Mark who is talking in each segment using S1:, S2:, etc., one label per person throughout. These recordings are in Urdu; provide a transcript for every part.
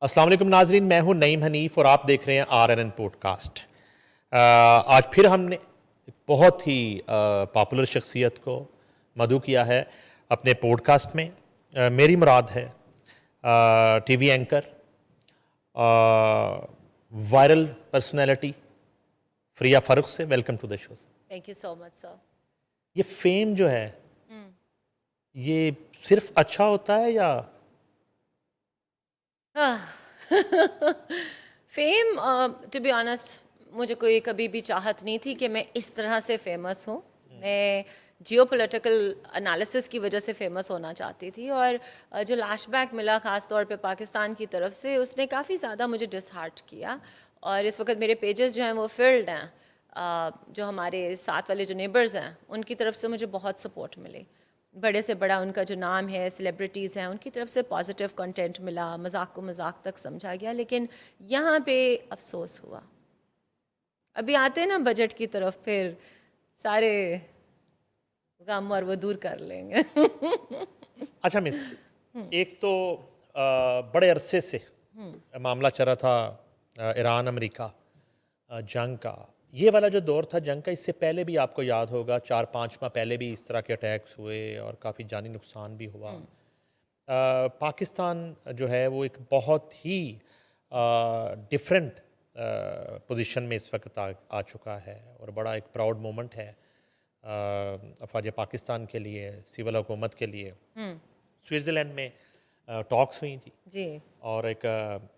S1: السلام علیکم ناظرین، میں ہوں نعیم حنیف اور آپ دیکھ رہے ہیں RNN پوڈ کاسٹ۔ آج پھر ہم نے بہت ہی پاپولر شخصیت کو مدعو کیا ہے اپنے پوڈ کاسٹ میں۔ میری مراد ہے T V anchor, viral personality Fariha Farrukh سے۔ Welcome to the show.
S2: Thank you so much sir.
S1: یہ فیم جو ہے یہ صرف اچھا ہوتا ہے یا
S2: فیم ٹو بی آنیسٹ مجھے کوئی کبھی بھی چاہت نہیں تھی کہ میں اس طرح سے فیمس ہوں۔ میں جیو پولیٹیکل انالیسس کی وجہ سے فیمس ہونا چاہتی تھی، اور جو لیش بیک ملا خاص طور پہ پاکستان کی طرف سے، اس نے کافی زیادہ مجھے ڈس ہارٹ کیا۔ اور اس وقت میرے پیجز جو ہیں وہ فلڈ ہیں، جو ہمارے ساتھ والے جو نیبرز ہیں ان کی طرف سے مجھے بہت سپورٹ ملی۔ بڑے سے بڑا ان کا جو نام ہے، سیلیبریٹیز ہیں، ان کی طرف سے پازیٹیو کنٹینٹ ملا، مذاق کو مذاق تک سمجھا گیا۔ لیکن یہاں پہ افسوس ہوا۔ ابھی آتے ہیں نا بجٹ کی طرف، پھر سارے غم اور وہ دور کر لیں گے۔
S1: اچھا مس، ایک تو بڑے عرصے سے معاملہ چل رہا تھا ایران امریکہ جنگ کا۔ یہ والا جو دور تھا جنگ کا، اس سے پہلے بھی آپ کو یاد ہوگا 4-5 ماہ پہلے بھی اس طرح کے اٹیکس ہوئے اور کافی جانی نقصان بھی ہوا۔ پاکستان جو ہے وہ ایک بہت ہی ڈیفرنٹ پوزیشن میں اس وقت آ چکا ہے، اور بڑا ایک پراؤڈ مومنٹ ہے افواج پاکستان کے لیے، سول حکومت کے لیے۔ سوئٹزرلینڈ میں ٹاکس ہوئیں جی، اور ایک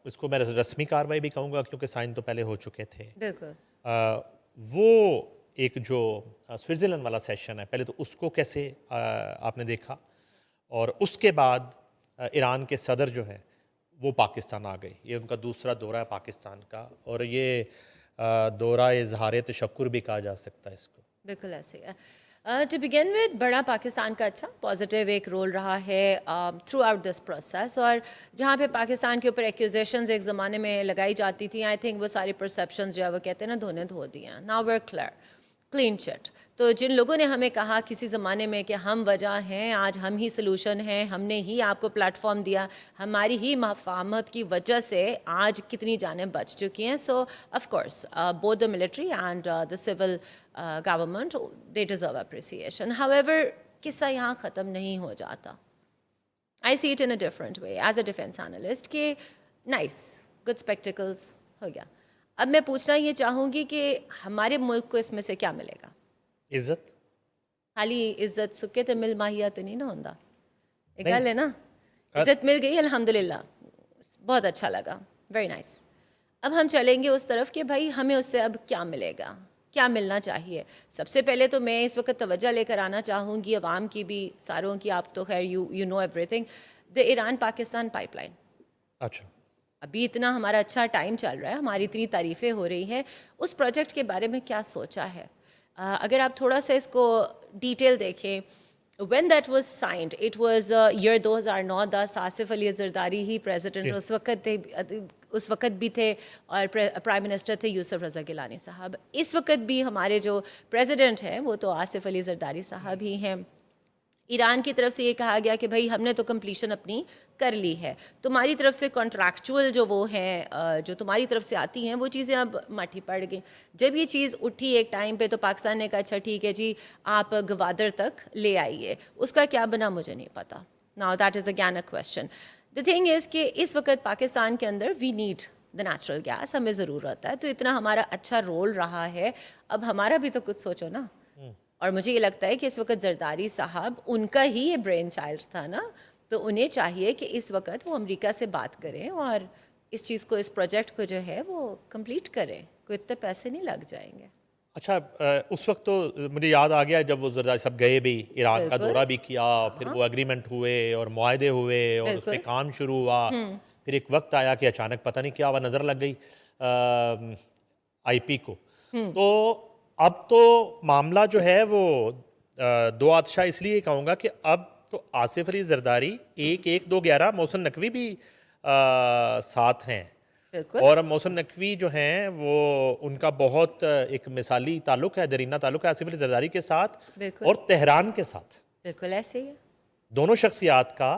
S1: اس کو میں رسمی کاروائی بھی کہوں گا کیونکہ سائن تو پہلے ہو چکے تھے۔
S2: بالکل۔
S1: وہ ایک جو سوئٹزرلینڈ والا سیشن ہے، پہلے تو اس کو کیسے آپ نے دیکھا، اور اس کے بعد ایران کے صدر جو ہے وہ پاکستان آ گئے۔ یہ ان کا دوسرا دورہ ہے پاکستان کا، اور یہ دورہ اظہار تشکر بھی کہا جا سکتا ہے اس کو۔
S2: بالکل ایسے ہے۔ ٹو بگن ود، بڑا پاکستان کا اچھا پازیٹیو ایک رول رہا ہے تھرو آؤٹ دس پروسیس، اور جہاں پہ پاکستان کے اوپر ایکوزیشنز ایک زمانے میں لگائی جاتی تھیں، آئی تھنک وہ ساری پرسیپشنز جو ہے وہ کہتے ہیں نا دھونے دھو دی ہیں۔ Now we're clean chit. تو جن لوگوں نے ہمیں کہا کسی زمانے میں کہ ہم وجہ ہیں، آج ہم ہی سلوشن ہیں، ہم نے ہی آپ کو پلیٹ فارم دیا، ہماری ہی مفاہمت کی وجہ سے آج کتنی جانیں بچ چکی ہیں۔ So of course both the military and the civil government they deserve appreciation. However قصہ یہاں ختم نہیں ہو جاتا۔ I see it in a different way as a defence analyst کہ نائس گڈ اسپیکٹیکلس ہو گیا۔ اب میں پوچھنا یہ چاہوں گی کہ ہمارے ملک کو اس میں سے کیا ملے گا؟
S1: عزت۔
S2: خالی عزت سکے تو مل ماہیا تو نہیں نا ہوتا، ایک گل ہے نا۔ عزت مل گئی الحمدللہ، بہت اچھا لگا، ویری نائس۔ اب ہم چلیں گے اس طرف کہ بھائی ہمیں اس سے اب کیا ملے گا، کیا ملنا چاہیے۔ سب سے پہلے تو میں اس وقت توجہ لے کر آنا چاہوں گی عوام کی بھی، ساروں کی۔ آپ تو خیر you know everything, the Iran Pakistan pipeline.
S1: اچھا،
S2: ابھی اتنا ہمارا اچھا ٹائم چل رہا ہے، ہماری اتنی تعریفیں ہو رہی ہیں، اس پروجیکٹ کے بارے میں کیا سوچا ہے؟ اگر آپ تھوڑا سا اس کو ڈیٹیل دیکھیں، when that was signed it was year 2009۔ Asif Ali Zardari ہی پریزیڈنٹ اس وقت بھی تھے، اور پرائم منسٹر تھے یوسف رضا گیلانی صاحب۔ اس وقت بھی ہمارے جو پریزیڈنٹ ہیں وہ تو آصف علی زرداری صاحب ہی ہیں۔ ایران کی طرف سے یہ کہا گیا کہ بھائی ہم نے تو کمپلیشن اپنی کر لی ہے، تمہاری طرف سے کانٹریکچول جو وہ ہیں جو تمہاری طرف سے آتی ہیں وہ چیزیں اب مٹھی پڑ گئیں۔ جب یہ چیز اٹھی ایک ٹائم پہ تو پاکستان نے کہا اچھا ٹھیک ہے جی آپ گوادر تک لے آئیے، اس کا کیا بنا مجھے نہیں پتا۔ Now that is again a question. The thing is کہ اس وقت پاکستان کے اندر we need the natural gas, ہمیں ضرورت ہے۔ تو اتنا ہمارا اچھا رول رہا ہے، اب ہمارا بھی تو کچھ سوچو نا۔ اور مجھے یہ لگتا ہے کہ اس وقت زرداری صاحب ان کا ہی یہ برین چائلڈ تھا نا، تو انہیں چاہیے کہ اس وقت وہ امریکہ سے بات کریں اور اس چیز کو، اس پروجیکٹ کو جو ہے وہ کمپلیٹ کریں، کوئی اتنے پیسے نہیں لگ جائیں گے۔
S1: اچھا، اس وقت تو مجھے یاد آ گیا جب وہ زرداری صاحب گئے بھی، ایران کا دورہ بھی کیا، پھر وہ اگریمنٹ ہوئے اور معاہدے ہوئے اور اس پہ کام شروع ہوا۔ پھر ایک وقت آیا کہ اچانک پتہ نہیں کیا ہوا، نظر لگ گئی IP کو۔ تو اب تو معاملہ جو ہے وہ دو آتشا اس لیے کہوں گا کہ اب تو آصف علی زرداری 1-1-2-11 محسن نقوی بھی ساتھ ہیں، اور محسن نقوی جو ہیں وہ ان کا بہت ایک مثالی تعلق ہے، دیرینہ تعلق ہے آصف علی زرداری کے ساتھ اور تہران کے ساتھ۔
S2: بالکل ایسے ہی ہے
S1: دونوں شخصیات کا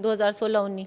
S2: 2016-19,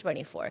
S2: 24,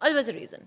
S2: always a reason.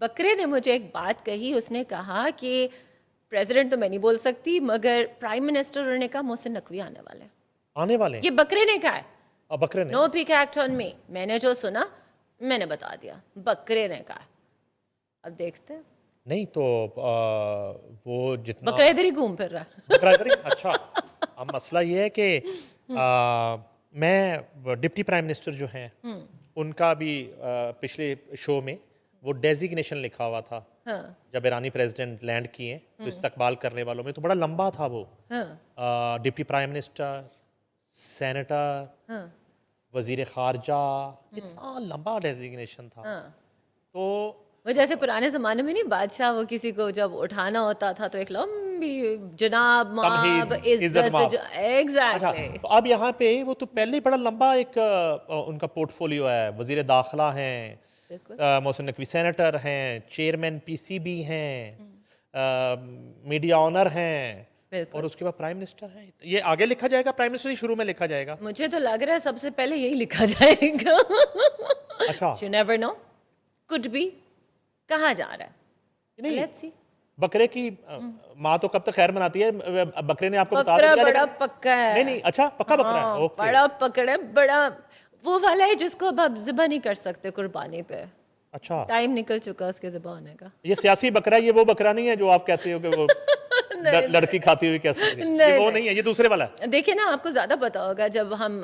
S2: بکرے نے مجھے ایک بات کہی, اس نے کہا کہ پریزیڈنٹ تو میں نہیں بول سکتی مگر پرائم منسٹر انہوں نے کہا محسن نقوی آنے والے ہیں.
S1: آنے والے ہیں
S2: یہ بکرے نے کہا ہے,
S1: بکرے نے.
S2: نو پیک ایکٹ آن می. میں نے جو سنا میں نے بتا دیا, بکرے نے کہا. اب دیکھتے ہیں.
S1: نہیں تو وہ جتنا
S2: بکرا ادھر ہی گھوم پھر رہا ہے.
S1: بکرا ادھر ہی. اچھا اب مسئلہ یہ ہے کہ میں ڈپٹی پرائم منسٹر جو ہیں ان کا بھی پچھلے شو میں وہ ڈیزیگنیشن لکھا ہوا تھا جب ایرانی پریزیڈنٹ لینڈ کیے تو استقبال کرنے والوں میں تو بڑا لمبا تھا وہ. ڈپٹی پرائم منسٹر, سینیٹر, وزیر خارجہ, اتنا لمبا ڈیزیگنیشن تھا. تو
S2: وہ جیسے پرانے زمانے میں نہیں, بادشاہ وہ کسی کو جب اٹھانا ہوتا تھا تو ایک لمبی جناب ماب عزت. ایگزیکٹلی.
S1: اب یہاں پہ وہ تو پہلے بڑا لمبا ایک ان کا پورٹ فولیو ہے. وزیر داخلہ ہیں, محسن نقوی سینیٹر ہیں, چیئرمین پی سی بی ہیں, میڈیا آنر ہیں, اور اس کے بعد پرائم منسٹر ہیں. یہ آگے لکھا جائے گا, پرائم منسٹر ہی شروع میں لکھا جائے گا.
S2: مجھے تو لگ رہا ہے سب سے پہلے یہی لکھا جائے گا.
S1: اچھا
S2: You never know, could be. کہاں جا رہا ہے؟ Let's see.
S1: بکرے کی ماں تو کب تک خیر مناتی ہے, بکرے نے آپ کو بتا
S2: بکرا
S1: دیا.
S2: بڑا پکا ہے.
S1: نہیں نہیں, اچھا پکا بکرا ہے.
S2: بڑا پکڑا, بڑا وہ والا ہے جس کو اب آپ ذبح نہیں کر سکتے قربانی پہ.
S1: اچھا
S2: ٹائم نکل چکا اس کے ذبح ہونے کا.
S1: یہ سیاسی بکرا ہے, یہ وہ بکرا نہیں ہے جو آپ کہتے ہو کہ وہ لڑکی کھاتی ہوئی کیسے. یہ وہ نہیں ہے, یہ دوسرے والا ہے.
S2: دیکھیں نا, آپ کو زیادہ پتا ہوگا جب ہم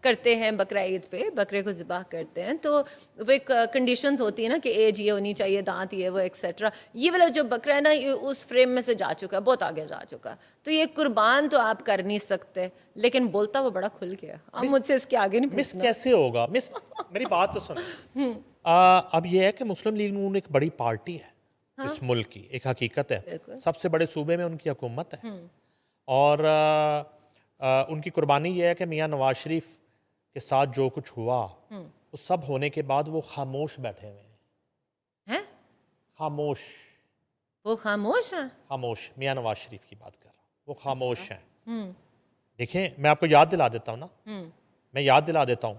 S2: کرتے ہیں بقرہ عید پہ بکرے کو ذبح کرتے ہیں تو وہ ایک کنڈیشنز ہوتی ہیں نا کہ ایج یہ ہونی چاہیے, دانت یہ وہ ایکسیٹرا. یہ والا جو بکرا ہے نا یہ اس فریم میں سے جا چکا ہے, بہت آگے جا چکا ہے. تو یہ قربان تو آپ کر نہیں سکتے, لیکن بولتا وہ بڑا کھل گیا. اب مجھ سے اس کے آگے نہیں
S1: مس
S2: پوچھنا.
S1: کیسے ہوگا مس, میری بات تو سنیں. اب یہ ہے کہ مسلم لیگ نون ایک بڑی پارٹی ہے اس ملک کی, ایک حقیقت ہے. سب سے بڑے صوبے میں ان کی حکومت ہے, اور ان کی قربانی یہ ہے کہ میاں نواز شریف کے ساتھ جو کچھ ہوا وہ سب ہونے کے بعد وہ خاموش بیٹھے ہوئے ہیں. خاموش.
S2: وہ خاموش ہیں.
S1: خاموش. میاں نواز شریف کی بات کر رہا ہوں, وہ خاموش ہیں. دیکھیں میں آپ کو یاد دلا دیتا ہوں نا, میں یاد دلا دیتا ہوں.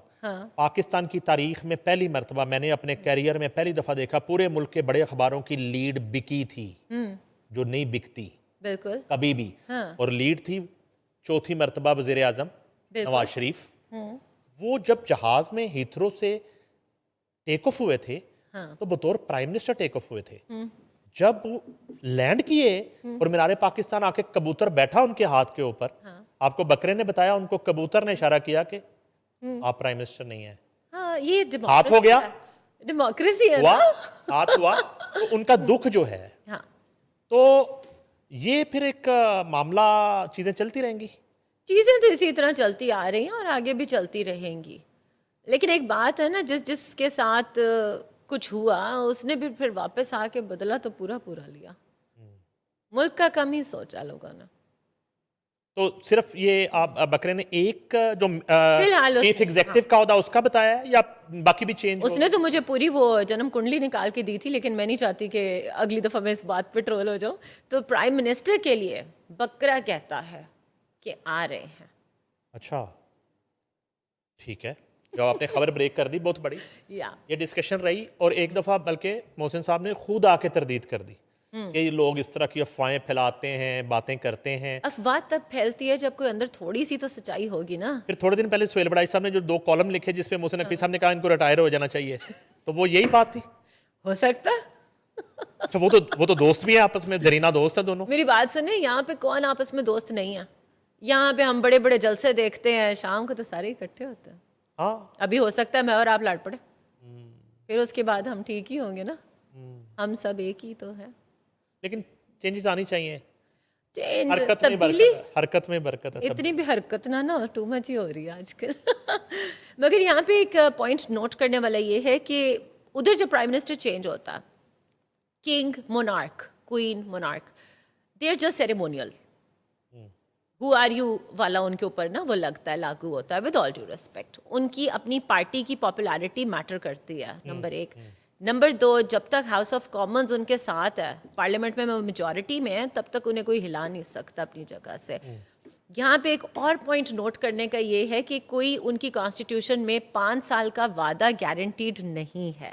S1: پاکستان کی تاریخ میں پہلی مرتبہ میں نے اپنے کیریئر میں پہلی دفعہ دیکھا پورے ملک کے بڑے اخباروں کی لیڈ بکی تھی جو نہیں بکتی
S2: بالکل
S1: کبھی بھی. اور لیڈ تھی چوتھی مرتبہ وزیر اعظم نواز شریف. وہ جب جہاز میں ہیتھرو سے ٹیک آف ہوئے تھے تو بطور پرائم منسٹر ٹیک آف ہوئے تھے. جب لینڈ کیے اور مینار پاکستان آ کے کبوتر بیٹھا ان کے ہاتھ کے اوپر, آپ کو بکرے نے بتایا, ان کو کبوتر نے اشارہ کیا کہ آپ پرائم منسٹر نہیں ہیں.
S2: ہاں یہ
S1: ہاتھ ہو گیا,
S2: ڈیموکریسی ہے
S1: ہوا, ہاتھ ہوا. تو ان کا دکھ جو ہے, تو یہ پھر ایک معاملہ, چیزیں چلتی رہیں گی.
S2: چیزیں تو اسی طرح چلتی آ رہی ہیں اور آگے بھی چلتی رہیں گی. لیکن ایک بات ہے نا, جس کے ساتھ کچھ ہوا اس نے بھی پھر واپس آ کے بدلا تو پورا لیا. ملک کا کم ہی سوچا لوگوں نے.
S1: تو صرف یہ آپ بکرے نے ایک جو
S2: فی الحال
S1: چیف ایگزیکٹو کا عہدہ اس کا بتایا ہے یا باقی بھی چینج؟
S2: اس نے تو مجھے پوری وہ جنم کنڈلی نکال کے دی تھی, لیکن میں نہیں چاہتی کہ اگلی دفعہ میں اس بات پہ ٹرول ہو جاؤں. تو پرائم منسٹر کے لیے بکرا کہتا ہے کہ آ رہے ہیں.
S1: اچھا ٹھیک ہے, جو آپ نے خبر بریک کر دی بہت بڑی. یہ ڈسکشن رہی, اور ایک دفعہ بلکہ محسن صاحب نے خود آ کے تردید کر دی کہ یہ لوگ اس طرح کی افواہیں پھیلاتے ہیں, باتیں کرتے ہیں.
S2: افواہ تب پھیلتی ہے جب کوئی اندر تھوڑی سی تو سچائی ہوگی نا.
S1: پھر تھوڑے دن پہلے سہیل بڑائی صاحب نے جو 2 کالم لکھے جس پہ محسن نقوی صاحب نے کہا ان کو ریٹائر ہو جانا چاہیے, تو وہ یہی بات تھی.
S2: ہو سکتا ہے.
S1: اچھا وہ تو دوست بھی ہیں آپس میں, جرینہ دوست ہیں دونوں.
S2: میری بات سنیں, یہاں پہ کون آپس میں دوست نہیں ہے؟ یہاں پہ ہم بڑے بڑے جلسے دیکھتے ہیں, شام کو تو سارے اکٹھے ہوتے ہیں.
S1: ہاں
S2: ابھی ہو سکتا ہے میں اور آپ لڑ پڑے, پھر اس کے بعد ہم ٹھیک ہی ہوں گے نا. ہم سب ایک ہی تو ہیں.
S1: لیکن چینجز آنی چاہیے. حرکت میں برکت ہے.
S2: اتنی بھی حرکت نہ ٹو مچ ہی ہو رہی ہے آج کل. مگر یہاں پہ ایک پوائنٹ نوٹ کرنے والا یہ ہے کہ ادھر جو پرائم منسٹر چینج ہوتا ہے, king monarch, queen monarch, they are just ceremonial. Who are you والا ان کے اوپر نا وہ لگتا ہے, لاگو ہوتا ہے. ود آل ڈیو ریسپیکٹ, ان کی اپنی پارٹی کی پاپولیرٹی میٹر کرتی ہے, نمبر 1. نمبر 2, جب تک ہاؤس آف کامنز ان کے ساتھ ہے, پارلیمنٹ میں میجورٹی میں ہے, تب تک انہیں کوئی ہلا نہیں سکتا اپنی جگہ سے. یہاں پہ ایک اور پوائنٹ نوٹ کرنے کا یہ ہے کہ کوئی ان کی کانسٹیٹیوشن میں 5 سال کا وعدہ گارنٹیڈ نہیں ہے.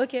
S2: Okay.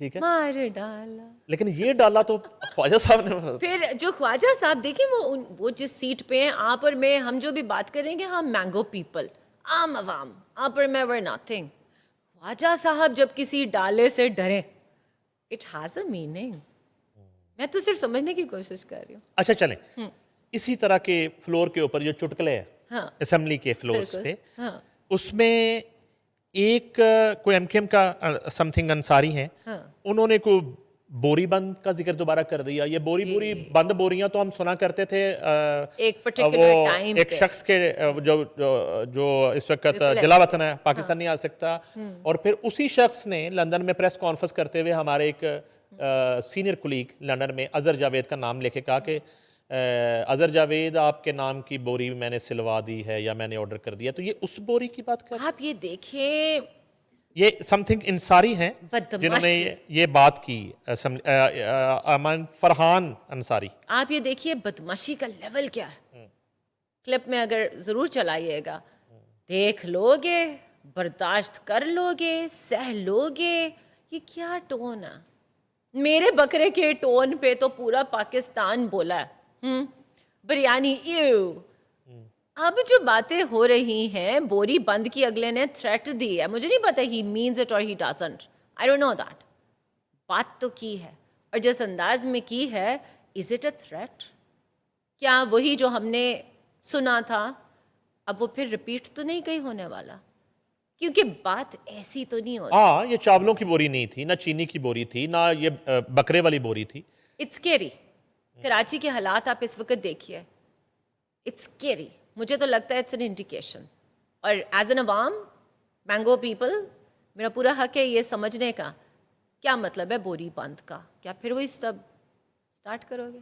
S1: ٹھیک ہے,
S2: مار ڈالا.
S1: لیکن یہ ڈالا تو خواجہ صاحب نے.
S2: پھر جو خواجہ صاحب دیکھیں وہ جس سیٹ پہ ہیں, آپ اور میں, ہم جو بھی بات کریں گے ہم مینگو پیپل, عام عوام, آپ اور میں ور ناتھنگ. خواجہ صاحب جب کسی ڈالے سے ڈریں, اٹ ہیز اے میننگ. میں تو صرف سمجھنے کی کوشش کر رہی ہوں.
S1: اچھا چلیں, اسی طرح کے فلور کے اوپر جو چٹکلے ہیں
S2: ہاں
S1: اسمبلی کے فلورز پہ,
S2: ہاں
S1: اس میں ایک کوئی ایم کیو ایم کا سم تھنگ انصاری ہیں,
S2: ہاں
S1: انہوں نے کوئی بوری بند کا ذکر دوبارہ کر دیا. یہ بوری بند بوریاں تو ہم سنا کرتے تھے
S2: ایک پرٹیکولر
S1: وہ
S2: ٹائم
S1: ایک شخص کے جو اس وقت جلا وطن ہے, پاکستان نہیں آ سکتا, اور پھر اسی شخص نے لندن میں پریس کانفرنس کرتے ہوئے ہمارے ایک سینئر کولیگ لندن میں اظہر جاوید کا نام لے کے کہا کہ اظہر جاوید آپ کے نام کی بوری میں نے سلوا دی ہے یا میں نے آرڈر کر دیا. تو یہ اس بوری کی بات کر,
S2: آپ یہ دیکھیں,
S1: یہ سم تھنگ انصاری ہیں جنہوں نے یہ بات کی, امان فرحان انصاری.
S2: آپ یہ دیکھیے بدماشی کا لیول کیا ہے. کلپ میں اگر ضرور چلائیے گا, دیکھ لو گے, برداشت کر لو گے, سہ لو گے. یہ کیا ٹون ہے؟ میرے بکرے کے ٹون پہ تو پورا پاکستان بولا ہے. بریانی ایو. اب جو باتیں ہو رہی ہیں, بوری بند کی اگلے نے تھریٹ دی ہے, مجھے نہیں پتا ہی مینز اٹ اور he doesn't, I don't know that. بات تو کی ہے, اور جس انداز میں کی ہے, از اٹ اے تھریٹ؟ کیا وہی جو ہم نے سنا تھا اب وہ پھر ریپیٹ تو نہیں کہیں ہونے والا؟ کیونکہ بات ایسی تو نہیں ہوتی.
S1: ہاں, یہ چاولوں کی بوری نہیں تھی, نہ چینی کی بوری تھی, نہ یہ بکرے والی بوری تھی.
S2: It's scary. کراچی کے حالات آپ اس وقت دیکھیے, اٹس اسکیری. مجھے تو لگتا ہے اٹس این انڈیکیشن. اور ایز این عوام, مینگو پیپل, میرا پورا حق ہے یہ سمجھنے کا کیا مطلب ہے بوری بند کا. کیا پھر وہی سب اسٹارٹ کرو گے؟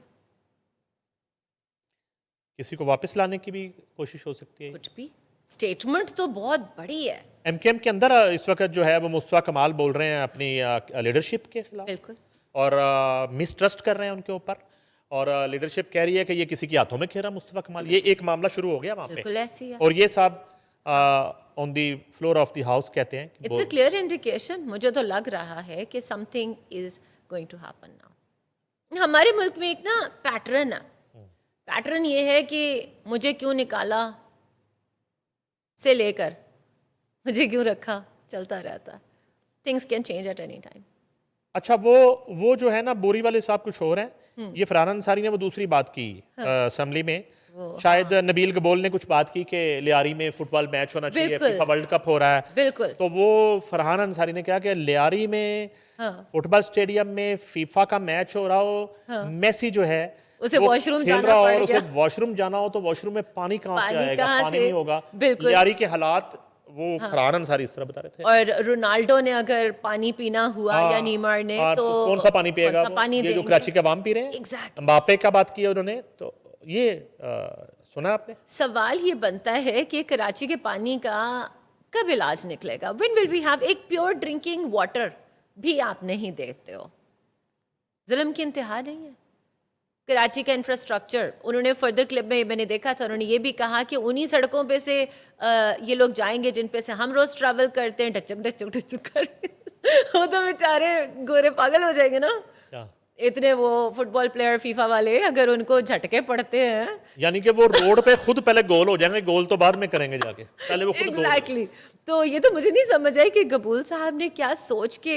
S1: کسی کو واپس لانے کی بھی کوشش ہو سکتی ہے.
S2: کچھ بھی. اسٹیٹمنٹ تو بہت بڑی ہے.
S1: ایم کیو ایم کے اندر اس وقت جو ہے وہ مصطفیٰ کمال بول رہے ہیں اپنی لیڈرشپ کے خلاف,
S2: بالکل.
S1: اور مس ٹرسٹ کر رہے ہیں ان کے اوپر, اور لیڈرشپ کہہ رہی ہے کہ یہ کسی کے ہاتھوں میں کھیرا مصطفیٰ کمال. یہ ایک معاملہ شروع ہو گیا وہاں پہ,
S2: بالکل ایسی ہے.
S1: اور یہ صاحب آن دی فلور آف دی ہاؤس کہتے ہیں
S2: اٹس اے کلیئر انڈیکیشن. مجھے تو لگ رہا ہے کہ something is going to happen now. ہمارے ملک میں ایک نا پیٹرن ہے. پیٹرن یہ ہے کہ مجھے کیوں نکالا سے لے کر مجھے کیوں رکھا چلتا رہتا ہے. Things can change at any time.
S1: اچھا, وہ جو ہے نا بوری والے صاحب کچھ اور ہیں. یہ فرحان انصاری نے وہ دوسری بات کی اسمبلی میں, شاید نبیل گبول نے کچھ بات کی کہ لیاری میں فٹ بال میچ ہونا چاہیے, فیفا ورلڈ کپ ہو رہا ہے.
S2: بالکل.
S1: تو وہ فرحان انصاری نے کہا کہ لیاری میں فٹ بال اسٹیڈیم میں فیفا کا میچ ہو رہا ہو, میسی جو ہے
S2: اسے واش روم جانا
S1: اور
S2: پڑ
S1: اسے
S2: گیا,
S1: واش روم جانا ہو تو واش روم میں پانی کہاں سے آئے گا,
S2: کہاں
S1: پانی
S2: سے؟
S1: نہیں ہوگا.
S2: بالکل.
S1: لیاری کے حالات وہ فرحان انصاری اس طرح بتا رہے تھے.
S2: اور رونالڈو نے اگر پانی پینا ہوا یا نیمار نے تو
S1: کون سا پانی پیے گا؟ یہ جو کراچی کے عوام پی رہے ہیں.
S2: ایگزیکٹ.
S1: امباپے کا بات کیا انہوں نے, تو یہ سنا آپ نے.
S2: سوال یہ بنتا ہے کہ کراچی کے پانی کا کب علاج نکلے گا؟ وین ول وی ہیو ایک پیور ڈرنکنگ واٹر بھی آپ نہیں دیتے ہو. ظلم کی انتہا نہیں ہے. کراچی کا انفراسٹرکچر, انہوں نے فردر کلپ میں نے دیکھا تھا, انہوں نے یہ بھی کہا کہ انہی سڑکوں پہ سے یہ لوگ جائیں گے جن پہ سے ہم روز ٹریول کرتے ہیں, ڈچک ڈچک ڈچک کر. وہ تو بیچارے گورے پاگل ہو جائیں گے نا, اتنے وہ فٹ بال پلیئر فیفا والے اگر ان کو جھٹکے پڑتے ہیں.
S1: یعنی کہ وہ روڈ پہ خود پہلے گول ہو جائیں گے, گول تو بعد میں کریں گے جا کے, پہلے وہ خود گول.
S2: ایگزیکٹلی. تو یہ تو مجھے نہیں سمجھ آئی کہ گبول صاحب نے کیا سوچ کے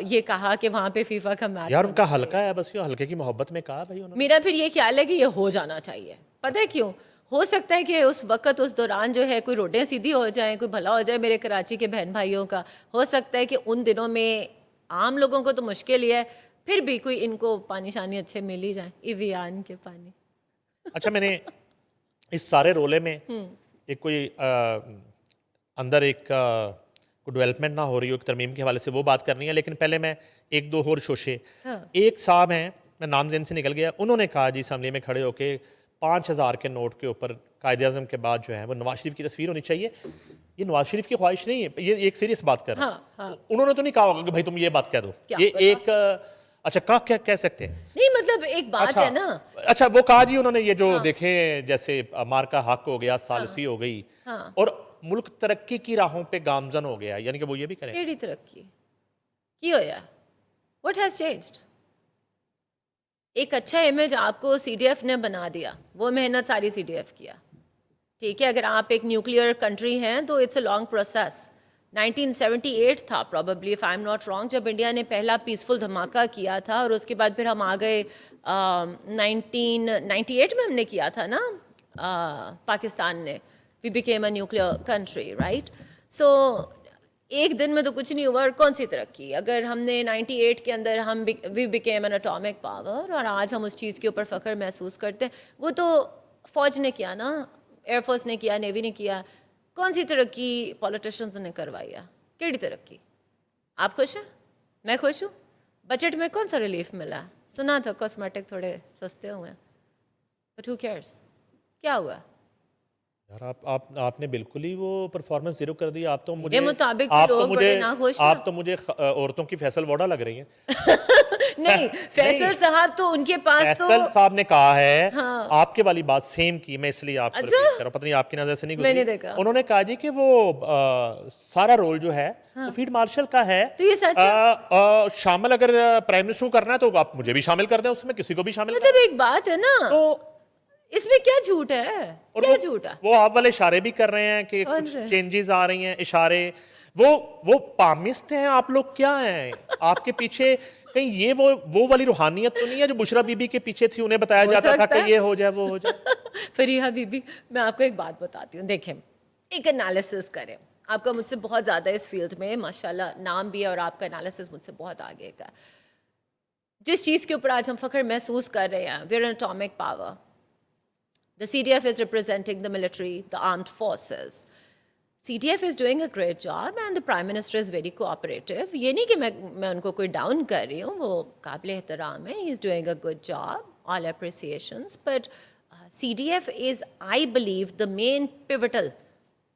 S2: یہ کہا کہ وہاں پہ فیفا کا میچ.
S1: یار ان کا حلقہ ہے, بس یہ حلقے کی محبت میں کہا بھائی انہوں نے.
S2: میرا پھر یہ خیال ہے کہ یہ ہو جانا چاہیے. پتہ ہے کیوں؟ ہو سکتا ہے کہ اس وقت اس دوران جو ہے کوئی روڈیں سیدھی ہو جائیں, کوئی بھلا ہو جائے میرے کراچی کے بہن بھائیوں کا. ہو سکتا ہے کہ ان دنوں میں عام لوگوں کو تو مشکل ہی ہے, پھر بھی کوئی ان کو پانی شانی اچھے مل ہی جائیں, ایویان کے پانی.
S1: اچھا, میں نے اس سارے رولے میں ایک کوئی اندر ایک کوئی ڈیولپمنٹ نہ ہو رہی ہو ایک ترمیم کے حوالے سے, وہ بات کرنی ہے. لیکن پہلے میں ایک دو اور شوشے. ایک صاحب ہیں, میں نام ذہن سے نکل گیا, انہوں نے کہا جی اسمبلی میں کھڑے ہو کے 5,000 کے نوٹ کے اوپر قائد اعظم کے بعد جو ہے وہ نواز شریف کی تصویر ہونی چاہیے. یہ نواز شریف کی خواہش نہیں ہے, یہ ایک سیریس بات کر رہا ہوں. انہوں نے تو نہیں کہا ہوگا کہ بھائی تم یہ بات کہہ دو, یہ ایک اچھا کیا کہہ سکتے ہیں.
S2: نہیں مطلب ایک بات ہے نا.
S1: اچھا وہ کہا جی انہوں نے, یہ جو دیکھیں جیسے مار کا حق ہو گیا, ثالثی ہو گئی, اور ملک ترقی کی راہوں پہ گامزن ہو گیا, یعنی کہ وہ یہ بھی کریں.
S2: کیڑی ترقی کی ہویا؟ What has changed? ایک اچھا امیج آپ کو سی ڈی ایف نے بنا دیا, وہ محنت ساری سی ڈی ایف کیا. ٹھیک ہے, اگر آپ ایک نیوکلیئر کنٹری ہیں تو اٹس اے لانگ پروسیس. 1978 تھا probably, if I am not wrong, جب انڈیا نے پہلا پیسفل دھماکہ کیا تھا, اور اس کے بعد پھر ہم آ گئے 1998 میں ہم نے کیا تھا نا پاکستان نے, we became a nuclear country, right. So ایک دن میں تو کچھ نہیں ہوا, اور کون سی ترقی. اگر ہم نے 98 کے اندر ہم we became an atomic power, اور آج ہم اس چیز کے اوپر فخر محسوس کرتے ہیں, وہ تو فوج نے کیا نا, ایئر فورس نے کیا, نیوی نے کیا. کون سی ترقی پولیٹیشنز نے کروائی ہے؟ کیڑی ترقی؟ آپ خوش ہیں؟ میں خوش ہوں. بجٹ میں کون سا ریلیف ملا ہے؟ سنا تھا کاسمیٹک تھوڑے سستے ہوئے ہیں, بٹ ہو کیئرس, کیا ہوا؟
S1: یار آپ نے بالکل ہی وہ پرفارمنس زیرو کر دی. آپ تو
S2: میرے مطابق لوگ بڑے ناخوش ہیں.
S1: آپ تو مجھے عورتوں کی فیصل ووڈا لگ رہی ہیں.
S2: نہیں, فیصل صاحب تو ان کے پاس تو
S1: فیصل صاحب نے کہا ہے آپ کے والی بات سیم کی, میں اس لیے آپ کو ریپیٹ کر رہا ہوں, پتہ نہیں آپ کی نظر سے نہیں
S2: میں نے
S1: گزری.
S2: دیکھا,
S1: انہوں نے کہا جی کہ وہ سارا رول جو ہے وہ فیلڈ مارشل کا ہے,
S2: تو یہ سچ ہے.
S1: شامل اگر پرائم منسٹر کو کرنا ہے تو آپ مجھے بھی شامل کر دیں اس میں, کسی کو بھی شامل کر
S2: مطلب ایک بات ہے نا,
S1: تو
S2: اس میں کیا جھوٹ ہے, کیا جھوٹ ہے؟
S1: وہ آپ والے اشارے بھی کر رہے ہیں کہ کچھ چینجز آ رہی ہیں, اشارے. وہ پامسٹ ہیں آپ لوگ, کیا ہیں آپ کے پیچھے؟ کہیں یہ وہ والی روحانیت تو نہیں ہے جو بشرا بی بی کے پیچھے تھی, انہیں بتایا جاتا تھا کہ یہ ہو جائے وہ ہو جائے.
S2: فریحہ بی بی, میں آپ کو ایک بات بتاتی ہوں, دیکھیں ایک انالیسس کریں. آپ کا مجھ سے بہت زیادہ اس فیلڈ میں ماشاءاللہ نام بھی ہے, اور آپ کا انالیسس مجھ سے بہت آگے کا. جس چیز کے اوپر آج ہم فخر محسوس کر رہے ہیں, we are an atomic power. The CDF is representing the military, the armed forces. CDF is doing a great job and the Prime Minister is very cooperative. یہ نہیں کہ میں ان کو کوئی ڈاؤن کر رہی ہوں, وہ قابل احترام ہے. He is doing a good job, all appreciations. But CDF is, I believe, the main pivotal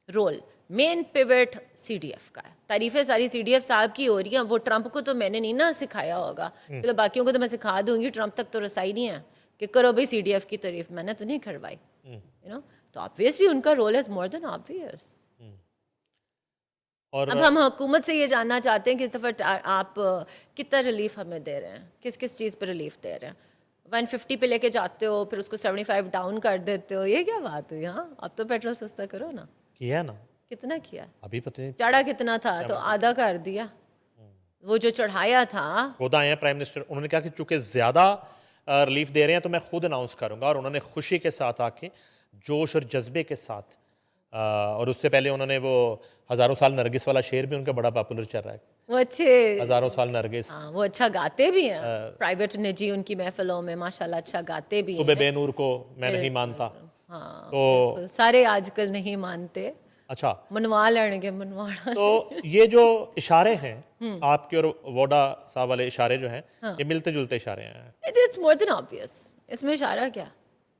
S2: role. Main pivot C D F کا ہے. تعریفیں ساری سی ڈی ایف صاحب کی ہو رہی ہیں. وہ ٹرمپ کو تو میں نے نہیں نا سکھایا ہوگا, چلو باقیوں کو تو میں سکھا دوں گی, ٹرمپ تک تو رسائی نہیں ہے کہ کرو بھائی سی ڈی ایف کی تعریف, میں نے تو نہیں کروائی, یو نو. تو آبویسلی ان کا رول از مور دین آبویس. اب ہم حکومت سے یہ جاننا چاہتے ہیں کہ اس دفعہ آپ کتنا ریلیف ہمیں دے رہے ہیں, کس کس چیز پہ ریلیف دے رہے ہیں. 150 پہ لے کے جاتے ہو, پھر اس کو 75 ڈاؤن کر دیتے ہو, یہ کیا بات ہوئی؟ ہاں, اب تو پیٹرول سستا کرو نا.
S1: کیا نا,
S2: کتنا کیا؟
S1: ابھی پتہ نہیں
S2: چڑھا کتنا تھا, تو آدھا کر دیا. وہ جو چڑھایا تھا,
S1: خود آئے ہیں پرائم منسٹر, انہوں نے کہا کہ چونکہ زیادہ ریلیف دے رہے ہیں تو میں خود اناؤنس کروں گا, اور انہوں نے خوشی کے ساتھ آ کے جوش اور جذبے کے ساتھ, اور اس سے پہلے انہوں نے وہ ہزاروں سال نرگس والا شعر بھی ان کا بڑا پاپولر چل رہا ہے.
S2: وہ اچھے
S1: ہزاروں سال نرگس,
S2: وہ اچھا گاتے بھی ہیں, پرائیویٹ نجی ان کی محفلوں میں ماشاءاللہ اچھا گاتے بھی ہیں.
S1: صبح بے نور کو میں نہیں مانتا.
S2: ہاں,
S1: تو
S2: سارے آج کل نہیں مانتے,
S1: اچھا
S2: منوا لیں گے منواڑا.
S1: تو یہ جو اشارے ہیں آپ کے اور ووڈا صاحب والے اشارے جو ہیں, یہ ملتے جلتے اشارے ہیں.
S2: It's more then obvious. اس میں اشارہ کیا,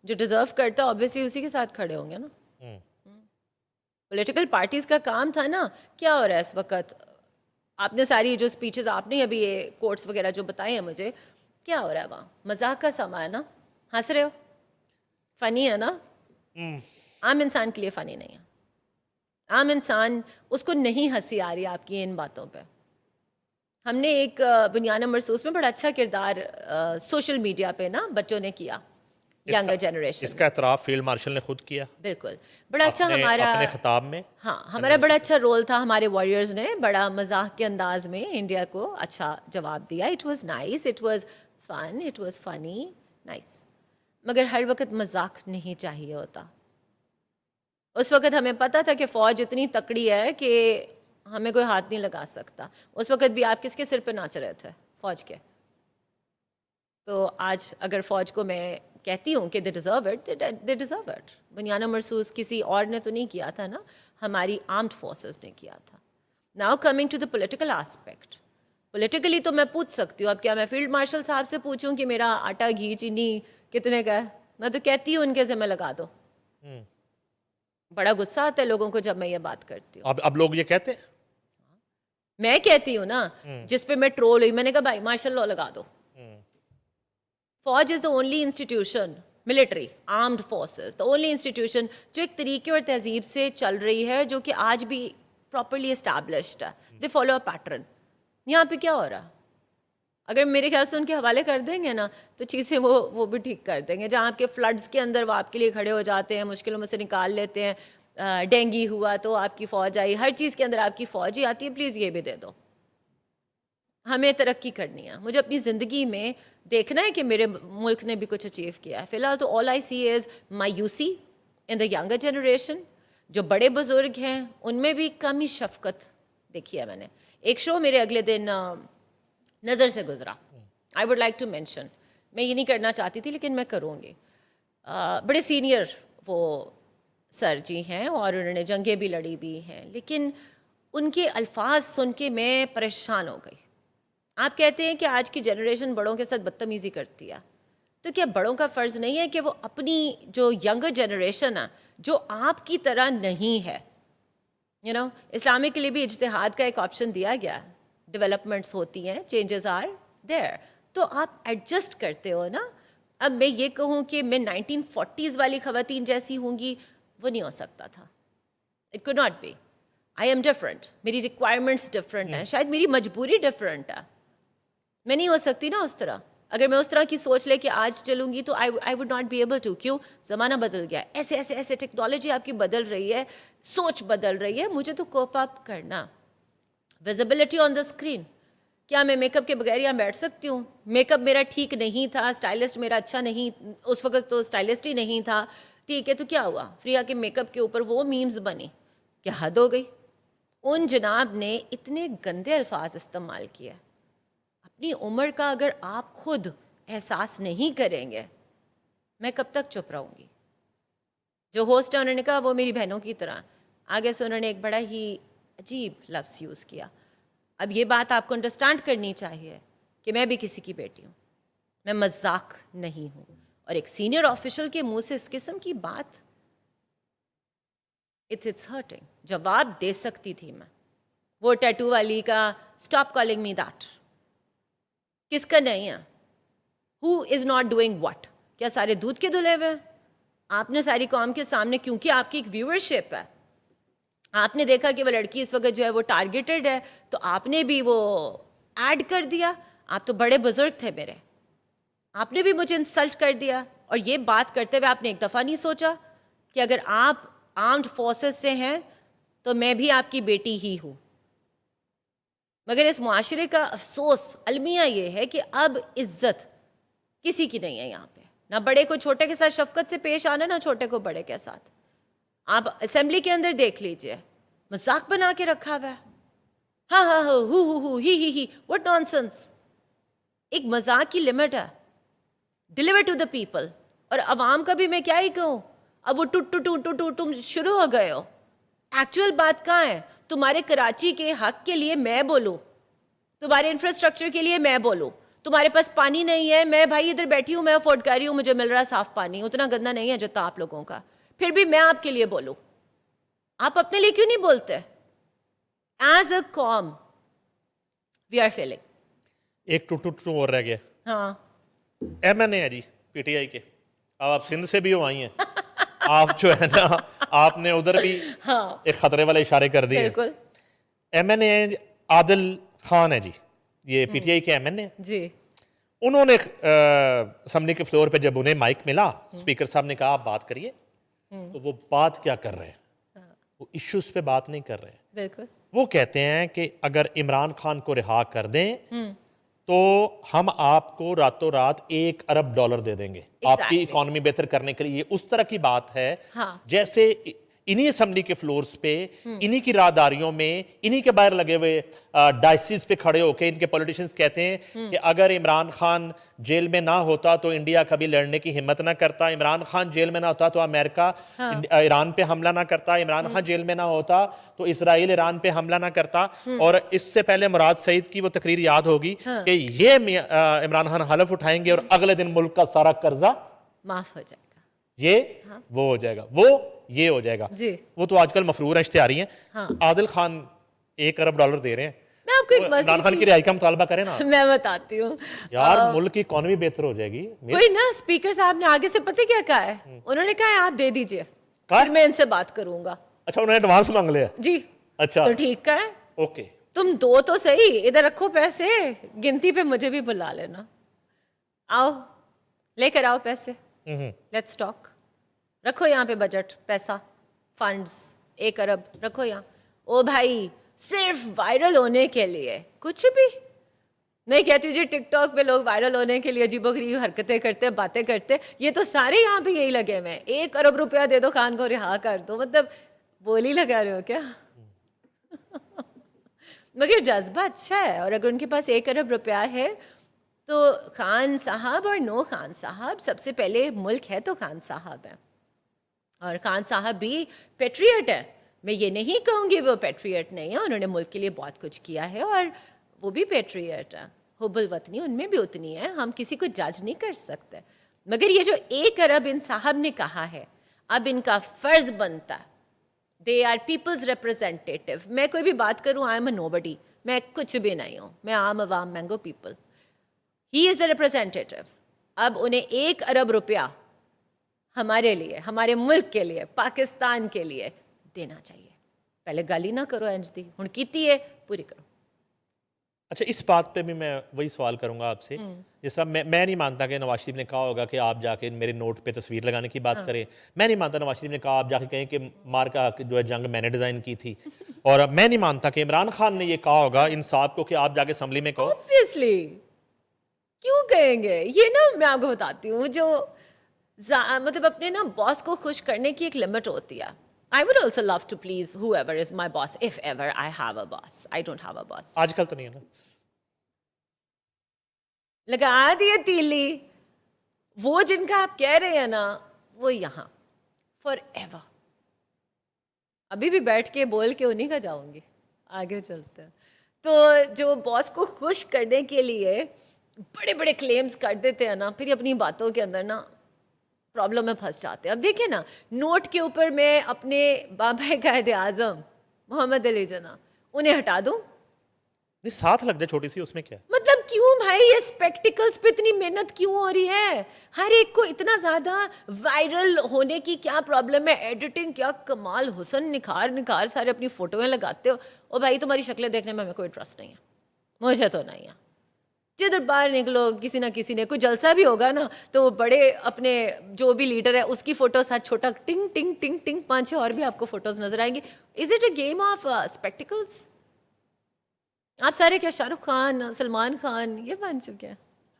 S2: جو ڈیزرو کرتا ہے آبویسلی اسی کے ساتھ کھڑے ہوں گے نا. پولیٹیکل پارٹیز کا کام تھا نا. کیا ہو رہا ہے اس وقت؟ آپ نے ساری جو اسپیچز آپ نے ابھی یہ کوٹس وغیرہ جو بتائے ہیں مجھے, کیا ہو رہا ہے وہاں؟ مذاق کا سما ہے نا, ہنس رہے ہو, فنی ہے نا. عام انسان کے لیے فنی نہیں ہے. عام انسان اس کو نہیں ہنسی آ رہی آپ کی ان باتوں پہ. ہم نے ایک بنیانہ مرسوس میں بڑا اچھا کردار سوشل میڈیا پہ نا بچوں نے کیا, ینگر جنریشن.
S1: اس کا اعتراف فیلڈ مارشل نے خود کیا
S2: بالکل, بڑا اچھا ہمارا
S1: اپنے خطاب میں.
S2: ہاں, ہمارا بڑا اچھا رول تھا. ہمارے وارئرز نے بڑا مزاح کے انداز میں انڈیا کو اچھا جواب دیا. It was nice, it was fun, it was فنی, نائس. مگر ہر وقت مذاق نہیں چاہیے ہوتا. اس وقت ہمیں پتہ تھا کہ فوج اتنی تکڑی ہے کہ ہمیں کوئی ہاتھ نہیں لگا سکتا. اس وقت بھی آپ کس کے سر پہ ناچ رہے تھے؟ فوج کے. تو آج اگر فوج کو میں کہتی ہوں کہ دے ڈیزرو اٹ. بنیانہ مرسوس کسی اور نے تو نہیں کیا تھا نا, ہماری آرمڈ فورسز نے کیا تھا. Now coming to the political aspect. Politically تو میں پوچھ سکتی ہوں, اب کیا میں فیلڈ مارشل صاحب سے پوچھوں کہ میرا آٹا گھی چینی کتنے کا ہے؟ میں تو کہتی ہوں ان کے ذمہ لگا دو. بڑا غصہ آتا ہے لوگوں کو جب میں یہ بات کرتی ہوں.
S1: اب لوگ یہ کہتے ہیں,
S2: میں کہتی ہوں نا, جس پہ میں ٹرول ہوئی, میں نے کہا بھائی مارشل لا لگا دو. فوج is the only institution, military armed forces, the only institution جو ایک طریقے اور تہذیب سے چل رہی ہے, جو کہ آج بھی پراپرلی اسٹیبلشڈ ہے. They follow a pattern. یہاں پہ کیا ہو رہا؟ اگر میرے خیال سے ان کے حوالے کر دیں گے نا تو چیزیں وہ بھی ٹھیک کر دیں گے. جہاں آپ کے فلڈز کے اندر وہ آپ کے لیے کھڑے ہو جاتے ہیں, مشکلوں میں سے نکال لیتے ہیں, ڈینگی ہوا تو آپ کی فوج آئی, ہر چیز کے اندر آپ کی فوج ہی آتی ہے, پلیز یہ بھی دے دو. ہمیں ترقی کرنی ہے, مجھے اپنی زندگی میں دیکھنا ہے کہ میرے ملک نے بھی کچھ اچیو کیا ہے. فی الحال تو آل آئی سی از مایوسی ان دا ینگر جنریشن. جو بڑے بزرگ ہیں ان میں بھی کمی شفقت دیکھی ہے میں نے. ایک شو میرے اگلے دن نظر سے گزرا, I would like to mention, میں یہ نہیں کرنا چاہتی تھی لیکن میں کروں گی. بڑے سینئر وہ سر جی ہیں اور انہوں نے جنگیں بھی لڑی بھی ہیں, لیکن ان کے الفاظ سن کے میں پریشان ہو گئی. آپ کہتے ہیں کہ آج کی جنریشن بڑوں کے ساتھ بدتمیزی کرتی ہے, تو کیا بڑوں کا فرض نہیں ہے کہ وہ اپنی جو ینگر جنریشن ہے جو آپ کی طرح نہیں ہے, اسلامک کے لیے بھی اجتہاد کا ایک آپشن دیا گیا ہے, ڈیولپمنٹس ہوتی ہیں, چینجز آر دیر, تو آپ ایڈجسٹ کرتے ہو نا. اب میں یہ کہوں کہ میں 1940s والی خواتین جیسی ہوں گی, وہ نہیں ہو سکتا تھا. It could not be. I am different, میری ریکوائرمنٹس ڈفرینٹ ہیں, شاید میری مجبوری ڈفرینٹ ہے, میں نہیں ہو سکتی نا اس طرح. اگر میں اس طرح کی سوچ لے کے آج چلوں گی تو I would not be able to. کیوں؟ زمانہ بدل گیا ہے, ایسے ٹیکنالوجی آپ کی بدل رہی ہے, سوچ بدل رہی ہے, مجھے تو کوپ اپ کرنا. ویزیبلٹی آن دا اسکرین, کیا میں میک اپ کے بغیر یہاں بیٹھ سکتی ہوں؟ میک اپ میرا ٹھیک نہیں تھا, اسٹائلسٹ میرا اچھا نہیں, اس وقت تو اسٹائلسٹ ہی نہیں تھا, ٹھیک ہے, تو کیا ہوا؟ فریہ کے میک اپ کے اوپر وہ میمز بنی, کیا حد ہو گئی؟ ان جناب نے اتنے گندے الفاظ استعمال کیے. اپنی عمر کا اگر آپ خود احساس نہیں کریں گے, میں کب تک چپ رہوں گی؟ جو ہوسٹ ہے انہوں نے کہا وہ میری بہنوں کی طرح, آگے سے انہوں نے ایک بڑا ہی عجیب لفظ یوز کیا. اب یہ بات آپ کو انڈرسٹینڈ کرنی چاہیے کہ میں بھی کسی کی بیٹی ہوں, میں مذاق نہیں ہوں. اور ایک سینئر آفیشل کے منہ سے اس قسم کی بات, اٹس ہرٹنگ. جواب دے سکتی تھی میں. وہ ٹیٹو والی کا اسٹاپ کالنگ می دیٹ کس کا نہیں ہے؟ ہو از ناٹ ڈوئنگ واٹ؟ کیا سارے دودھ کے دھلے ہوئے ہیں؟ آپ نے ساری قوم کے سامنے, کیونکہ آپ کی ایک ویورشپ ہے, آپ نے دیکھا کہ وہ لڑکی اس وقت جو ہے وہ ٹارگیٹڈ ہے, تو آپ نے بھی وہ ایڈ کر دیا. آپ تو بڑے بزرگ تھے میرے, آپ نے بھی مجھے انسلٹ کر دیا. اور یہ بات کرتے ہوئے آپ نے ایک دفعہ نہیں سوچا کہ اگر آپ آرمڈ فورسز سے ہیں تو میں بھی آپ کی بیٹی ہی ہوں. مگر اس معاشرے کا افسوس المیہ یہ ہے کہ اب عزت کسی کی نہیں ہے یہاں پہ, نہ بڑے کو چھوٹے کے ساتھ شفقت سے پیش آنا, نہ چھوٹے کو بڑے کے ساتھ. آپ اسمبلی کے اندر دیکھ لیجئے, مذاق بنا کے رکھا ہوا ہے. ہاں ہاں ہو ہی واٹ نان سنس. ایک مذاق کی لمٹ ہے, ڈیلیور ٹو دا پیپل. اور عوام کا بھی میں کیا ہی کہوں, اب وہ تم شروع ہو گئے ہو. ایکچوئل بات کہاں ہے؟ تمہارے کراچی کے حق کے لیے میں بولوں, تمہارے انفراسٹرکچر کے لیے میں بولوں. تمہارے پاس پانی نہیں ہے, میں بھائی ادھر بیٹھی ہوں, میں افورڈ کر رہی ہوں, مجھے مل رہا ہے صاف پانی, اتنا گندا نہیں ہے جتنا آپ لوگوں کا, پھر بھی میں آپ کے لیے بولوں. آپ اپنے لیے کیوں نہیں بولتے؟ ایز اے قوم وی آر فیلنگ.
S1: ایک ٹو اور رہ گیا.
S2: ہاں,
S1: ایم این اے ہے جی پی ٹی آئی کے. اب آپ سندھ سے بھی ہو آئی ہیں, آپ جو ہے نا آپ نے ادھر بھی ایک خطرے والے اشارے کر دیے.
S2: بالکل.
S1: ایم این اے عادل خان ہے جی, یہ پی ٹی آئی کے ایم این اے.
S2: جی.
S1: انہوں نے اسمبلی کے فلور پہ جب انہیں مائک ملا, اسپیکر صاحب نے کہا آپ بات کریے, تو وہ بات کیا کر رہے ہیں؟ وہ ایشوز پہ بات نہیں کر رہے ہیں.
S2: بالکل.
S1: وہ کہتے ہیں کہ اگر عمران خان کو رہا کر دیں تو ہم آپ کو راتوں رات $1 ارب دے دیں گے آپ کی اکانومی بہتر کرنے کے لیے. اس طرح کی بات ہے جیسے انہی اسمبلی کے فلورز پہ, انہی کی راہداریوں میں, انہی کے باہر لگے ہوئے ڈائسیز پہ کھڑے ہو کے ان کے پولیٹیشنز کہتے ہیں کہ اگر عمران خان جیل میں نہ ہوتا تو انڈیا کبھی لڑنے کی ہمت نہ کرتا, عمران خان جیل میں نہ ہوتا تو امریکہ ایران پہ حملہ نہ کرتا, عمران خان جیل میں نہ ہوتا تو اسرائیل ایران پہ حملہ نہ کرتا. اور اس سے پہلے مراد سعید کی وہ تقریر یاد ہوگی کہ یہ عمران خان حلف اٹھائیں گے اور اگلے دن ملک کا سارا قرضہ
S2: معاف ہو جائے گا,
S1: یہ وہ ہو جائے گا, وہ یہ ہو جائے گا. وہ تو آج کل مفرور ہیں, اشتہاری ہیں. عادل خان $1 ارب دے رہے ہیں,
S2: میں آپ کو ایک
S1: عمران خان کی رہائی کا مطالبہ کریں نا.
S2: میں بتاتی ہوں
S1: یار, ملک کی اکانومی بہتر ہو جائے گی.
S2: کوئی نا اسپیکر صاحب نے آگے سے پتہ کیا کہا ہے, انہوں نے کہا ہے آپ دے دیجئے, پھر میں ان سے بات کروں گا.
S1: اچھا, انہوں نے ایڈوانس مانگ لیا.
S2: جی.
S1: اچھا,
S2: تو ٹھیک ہے,
S1: اوکے.
S2: تم دو تو صحیح, ادھر رکھو پیسے, گنتی پہ مجھے بھی بلا لینا, آؤ لے کر آؤ پیسے, لیٹس ٹاک, رکھو یہاں پہ بجٹ, پیسہ, فنڈز 1 ارب رکھو یہاں. او بھائی صرف وائرل ہونے کے لیے کچھ بھی میں کہتی ہوں جی ٹک ٹاک پہ لوگ وائرل ہونے کے لیے عجیب و غریب حرکتیں کرتے, باتیں کرتے, یہ تو سارے یہاں پہ یہی لگے ہوئے ہیں, 1 ارب روپیہ دے دو خان کو رہا کر دو, مطلب بولی لگا رہے ہو کیا؟ مگر جذبہ اچھا ہے, اور اگر ان کے پاس 1 ارب روپیہ ہے تو خان صاحب اور نو خان صاحب, سب سے پہلے ملک ہے تو خان صاحب ہیں, اور خان صاحب بھی پیٹریٹ ہے. میں یہ نہیں کہوں گی وہ پیٹریٹ نہیں ہے, انہوں نے ملک کے لیے بہت کچھ کیا ہے, اور وہ بھی پیٹریٹ ہے, حب الوطنی ان میں بھی اتنی ہے, ہم کسی کو جج نہیں کر سکتے. مگر یہ جو 1 ارب ان صاحب نے کہا ہے, اب ان کا فرض بنتا ہے, دے آر پیپلز ریپرزینٹیٹیو. میں کوئی بھی بات کروں, آئی ایم اے نو بڈی, میں کچھ بھی نہیں ہوں, میں عام عوام مینگو پیپل, ہی از دا ریپرزینٹیٹیو. اب انہیں 1 ارب روپیہ ہمارے لیے, ہمارے ملک کے لیے, پاکستان کے لیے دینا چاہیے. پہلے گالی نہ کرو انج دی, ہن کیتی ہے پوری کرو.
S1: اچھا اس بات پہ بھی میں وہی سوال کروں گا آپ سے, جس طرح میں نہیں مانتا کہ نواز شریف نے کہا ہوگا کہ آپ جا کے میرے نوٹ پہ تصویر لگانے کی بات کریں, میں نہیں مانتا نواز شریف نے کہا آپ جا کے کہیں کہ مار کا جو ہے جنگ میں نے ڈیزائن کی تھی, اور میں نہیں مانتا کہ عمران خان نے یہ کہا ہوگا انصاف کو کہ آپ جا کے اسمبلی میں کہو.
S2: Obviously کیوں کہیں گے یہ نا, میں آپ کو بتاتی ہوں, جو مطلب اپنے نا باس کو خوش کرنے کی ایک لمٹ ہوتی ہے. I would also love to please whoever is my boss, if ever I have a boss. I don't have a boss.
S1: آج کل تو نہیں ہے نا.
S2: لگا دیے تیلی, وہ جن کا آپ کہہ رہے ہیں نا وہ یہاں فار ایور. ابھی بھی بیٹھ کے بول کے انہیں کا جاؤں گی, آگے چلتے ہیں. تو جو باس کو خوش کرنے کے لیے بڑے بڑے کلیمز کر دیتے ہیں نا, پھر اپنی باتوں کے اندر نا پرابلم میں پھنس جاتے ہیں. اب دیکھیں نا, نوٹ کے اوپر میں اپنے بابا قائد اعظم محمد علی جناح انہیں ہٹا دوں,
S1: نہیں ساتھ لگ جائے چھوٹی سی, اس میں کیا ہے؟
S2: مطلب کیوں بھائی, یہ اسپیکٹیکلز پہ اتنی محنت کیوں ہو رہی ہے؟ ہر ایک کو اتنا زیادہ وائرل ہونے کی کیا پرابلم ہے؟ ایڈیٹنگ کیا کمال, حسن نکھار سارے اپنی فوٹویں لگاتے ہو. او بھائی تمہاری شکلیں دیکھنے میں ہمیں کوئی انٹرسٹ نہیں ہے, مجھے تو نہیں ہے. جدھر باہر نکلو, کسی نہ کسی نے کوئی جلسہ بھی ہوگا نا تو وہ بڑے اپنے جو بھی لیڈر ہے اس کی فوٹو ساتھ چھوٹا ٹنگ ٹنگ ٹنگ ٹنگ 5-6 اور بھی آپ کو فوٹوز نظر آئیں گی. Is it a game of spectacles? آپ سارے کیا شاہ رخ خان, سلمان خان یہ بن چکے ہیں؟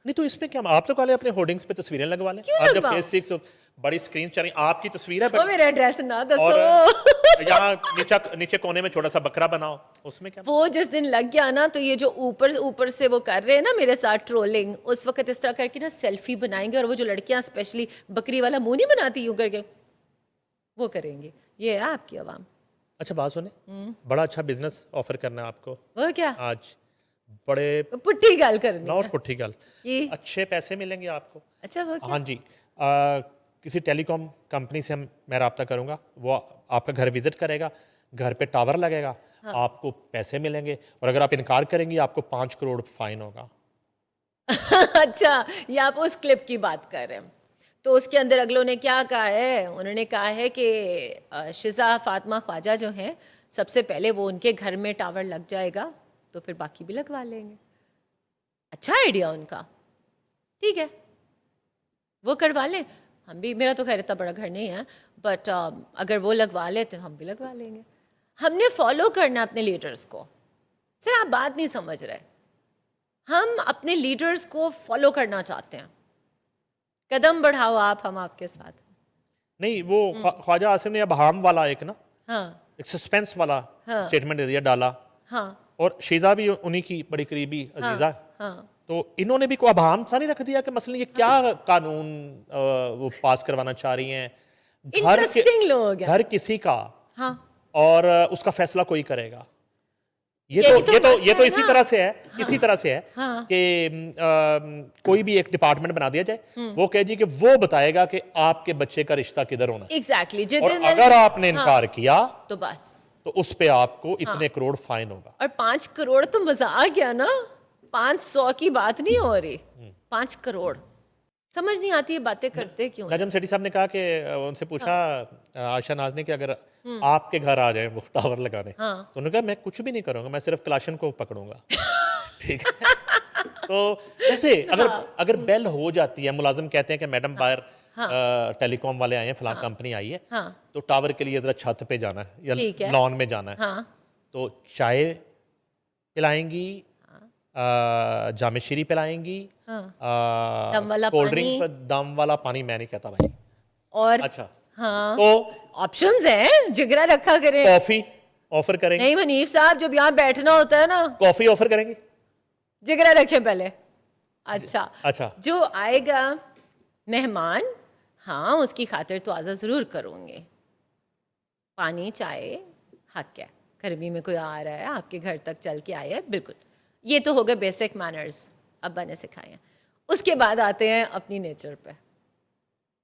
S1: نہیں تو اس میں کیا, آپ تو کہہ لیں اپنے ہورڈنگز پہ تصویریں لگوا لیں. آپ جب فیس 6 بڑی اسکرین چل رہی, آپ کی تصویر ہے,
S2: وہ میرا ایڈریس نہ
S1: اور
S2: دسو.
S1: یہاں نیچے کونے میں چھوٹا سا بکرا بناؤ, اس میں کیا؟
S2: وہ جس دن لگ گیا نا, تو یہ جو اوپر سے وہ کر رہے ہیں نا میرے ساتھ ٹرولنگ, اس وقت اس طرح کر کے نا سیلفی بنائیں گے, اور وہ جو لڑکیاں اسپیشلی بکری والا منہ نہیں بناتی یوں کر کے, وہ کریں گے. یہ ہے آپ کی عوام.
S1: اچھا بات سنیں, بڑا اچھا بزنس آفر کرنا ہے آپ کو
S2: وہ کیا
S1: آج, بڑے
S2: پٹھی گال کرنی
S1: نوٹ پٹھی گل,
S2: یہ
S1: اچھے پیسے ملیں گے آپ کو.
S2: اچھا وہ کیا؟
S1: ہاں جی, کسی ٹیلی کام کمپنی سے میں رابطہ کروں گا, وہ آپ کا گھر وزٹ کرے گا, گھر پہ ٹاور لگے گا, آپ کو پیسے ملیں گے, اور اگر آپ انکار کریں گی آپ کو 5 کروڑ فائن ہوگا.
S2: اچھا یہ آپ اس کلپ کی بات کر رہے ہیں. تو اس کے اندر اگلوں نے کیا کہا ہے, انہوں نے کہا ہے کہ شزا فاطمہ خواجہ جو ہیں, سب سے پہلے وہ ان کے گھر میں ٹاور لگ جائے گا تو پھر باقی بھی لگوا لیں گے. اچھا آئیڈیا ان کا, ٹھیک ہے وہ کروا لیں. ہم بھی, میرا تو خیر اتنا بڑا گھر نہیں ہے, بٹ اگر وہ لگوا لے تو ہم بھی لگوا لیں گے. ہم نے فالو کرنا اپنے لیڈرز کو. سر آپ بات نہیں سمجھ رہے, ہم اپنے لیڈرز کو فالو کرنا چاہتے ہیں. قدم بڑھاؤ آپ, ہم آپ کے ساتھ.
S1: نہیں وہ خواجہ عاصم نے اب ہام والا ایک نا,
S2: ہاں
S1: ایک سسپینس والا اسٹیٹمنٹ دے دیا, ڈالا,
S2: ہاں
S1: اور شیزا بھی انہی کی بڑی قریبی عزیزہ,
S2: ہاں.
S1: تو انہوں نے بھی کوئی ابہام سا نہیں رکھ دیا کہ مثلا یہ کیا قانون وہ پاس کروانا چاہ رہی ہیں,
S2: انٹرسٹنگ لوگ ہیں.
S1: گھر کسی کا,
S2: ہاں
S1: اور اس کا فیصلہ کوئی کرے گا. یہ تو اسی طرح سے ہے کہ کوئی بھی ایک ڈپارٹمنٹ بنا دیا جائے, وہ کہے جی کہ وہ بتائے گا کہ آپ کے بچے کا رشتہ کدھر ہونا ہے,
S2: ایگزیکٹلی.
S1: اور اگر آپ نے انکار کیا
S2: تو بس,
S1: تو اس پہ آپ کو اتنے کروڑ فائن ہوگا.
S2: اور 5 کروڑ تو مزہ آ گیا نا, 500 کی بات نہیں ہو رہی, 5 کروڑ. سمجھ نہیں آتی یہ باتیں کرتے کیوں.
S1: نجم سیٹھی صاحب نے کہا کہ ان سے پوچھا عائشہ ناز نے کہ اگر آپ کے گھر آ جائیں وہ ٹاور لگانے تو انہوں نے کہا میں کچھ بھی نہیں کروں گا, میں صرف کلاشن کو پکڑوں گا. ٹھیک ہے, تو جیسے اگر بیل ہو جاتی ہے, ملازم کہتے ہیں کہ میڈم باہر ٹیلی کام والے آئے ہیں, فلاں کمپنی آئی ہے, تو ٹاور کے لیے ذرا چھت پہ جانا ہے یا لان میں جانا ہے, تو چائے پلائیں گی, جامع شیری پلائیں گی, کولڈ ڈرنک پر دم والا پانی میں نہیں کہتا بھائی.
S2: اور
S1: اچھا
S2: ہاں
S1: تو
S2: آپشنز ہیں, جگرا رکھا کریں.
S1: کافی آفر کریں گے.
S2: نہیں منیف صاحب, جب یہاں بیٹھنا ہوتا ہے نا,
S1: کافی آفر کریں گے,
S2: جگرا رکھیں پہلے. اچھا جو آئے گا مہمان, ہاں اس کی خاطر تو آزا ضرور کروں گے. پانی چائے حق ہے, گرمی میں کوئی آ رہا ہے آپ کے گھر تک چل کے آئے ہے, بالکل یہ تو ہو گئے بیسک مینرز ابا نے سکھائے ہیں. اس کے بعد آتے ہیں اپنی نیچر پہ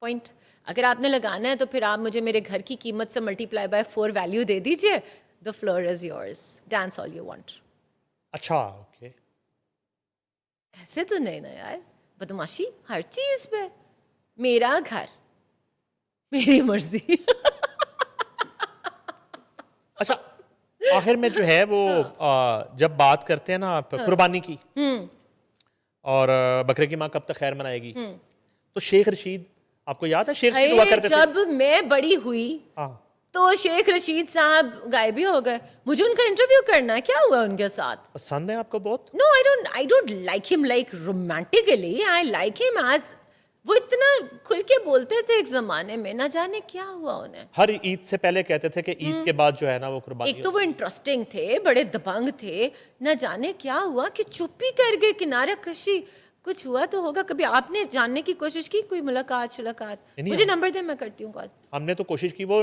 S2: پوائنٹ. اگر آپ نے لگانا ہے تو پھر آپ مجھے میرے گھر کی قیمت سے ملٹی پلائی بائی 4 ویلیو دے دیجیے. The floor is yours, dance all you want.
S1: اچھا اوکے,
S2: ایسے تو نہیں نا یار, بدماشی ہر چیز پہ. میرا گھر میری مرضی.
S1: اچھا آخر میں جو ہے وہ جب بات کرتے ہیں نا آپ قربانی کی اور بکرے کی ماں کب تک خیر منائے گی, تو شیخ رشید آپ کو یاد ہے شیخ رشید ہوا کرتے تھے؟
S2: جب میں بڑی ہوئی تو شیخ رشید صاحب غائب ہی ہو گئے. مجھے ان کا انٹرویو کرنا ہے, کیا ہوا ان کے ساتھ؟
S1: پسند ہے آپ کو بہت؟
S2: نو آئی ڈونٹ لائک ہم لائک رومانٹیکلی, آئی لائک ہم ایز, وہ اتنا کھل کے بولتے تھے ایک زمانے میں, نہ جانے کیا ہوا انہیں.
S1: ہر عید سے پہلے کہتے تھے کہ عید کے بعد جو ہے نا وہ قربانی.
S2: ایک تو وہ انٹرسٹنگ تھے, بڑے دبنگ تھے, نہ جانے کیا ہوا کہ چپ ہی کر گئے, کنارے کشی. کچھ ہوا تو ہوگا. کبھی آپ نے جاننے کی کوشش کی, کوئی ملاقات شلاقات؟ مجھے نمبر دے, میں کرتی ہوں کال.
S1: ہم نے تو کوشش کی, وہ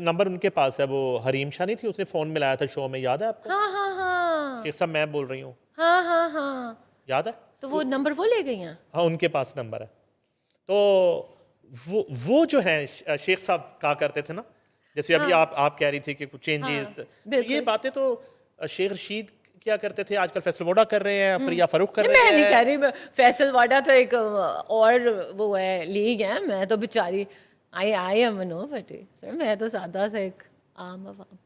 S1: نمبر ان کے پاس ہے, وہ حریم شاہ نہیں تھی, اس نے فون ملایا تھا شو میں, یاد ہے آپ کو؟
S2: ہاں
S1: شیخ صاحب میں بول رہی ہوں,
S2: ہاں
S1: یاد ہے؟
S2: تو وہ نمبر وہ لے گئی ہیں.
S1: ہاں ان کے پاس نمبر ہے. تو وہ جو ہیں شیخ صاحب کہا کرتے تھے نا, جیسے ابھی آپ کہہ رہی تھی کہ کچھ چینجز, یہ باتیں تو شیخ رشید کیا کرتے تھے, آج کل فیصل ووڈا کر رہے ہیں, فریا فاروق کر رہے ہیں.
S2: میں نہیں کہہ رہی, فیصل واڈا تو ایک اور وہ ہے لیگ ہے, میں تو بیچاری آئی ایم نو بٹی سر, میں تو سادہ سے ایک عام عوام.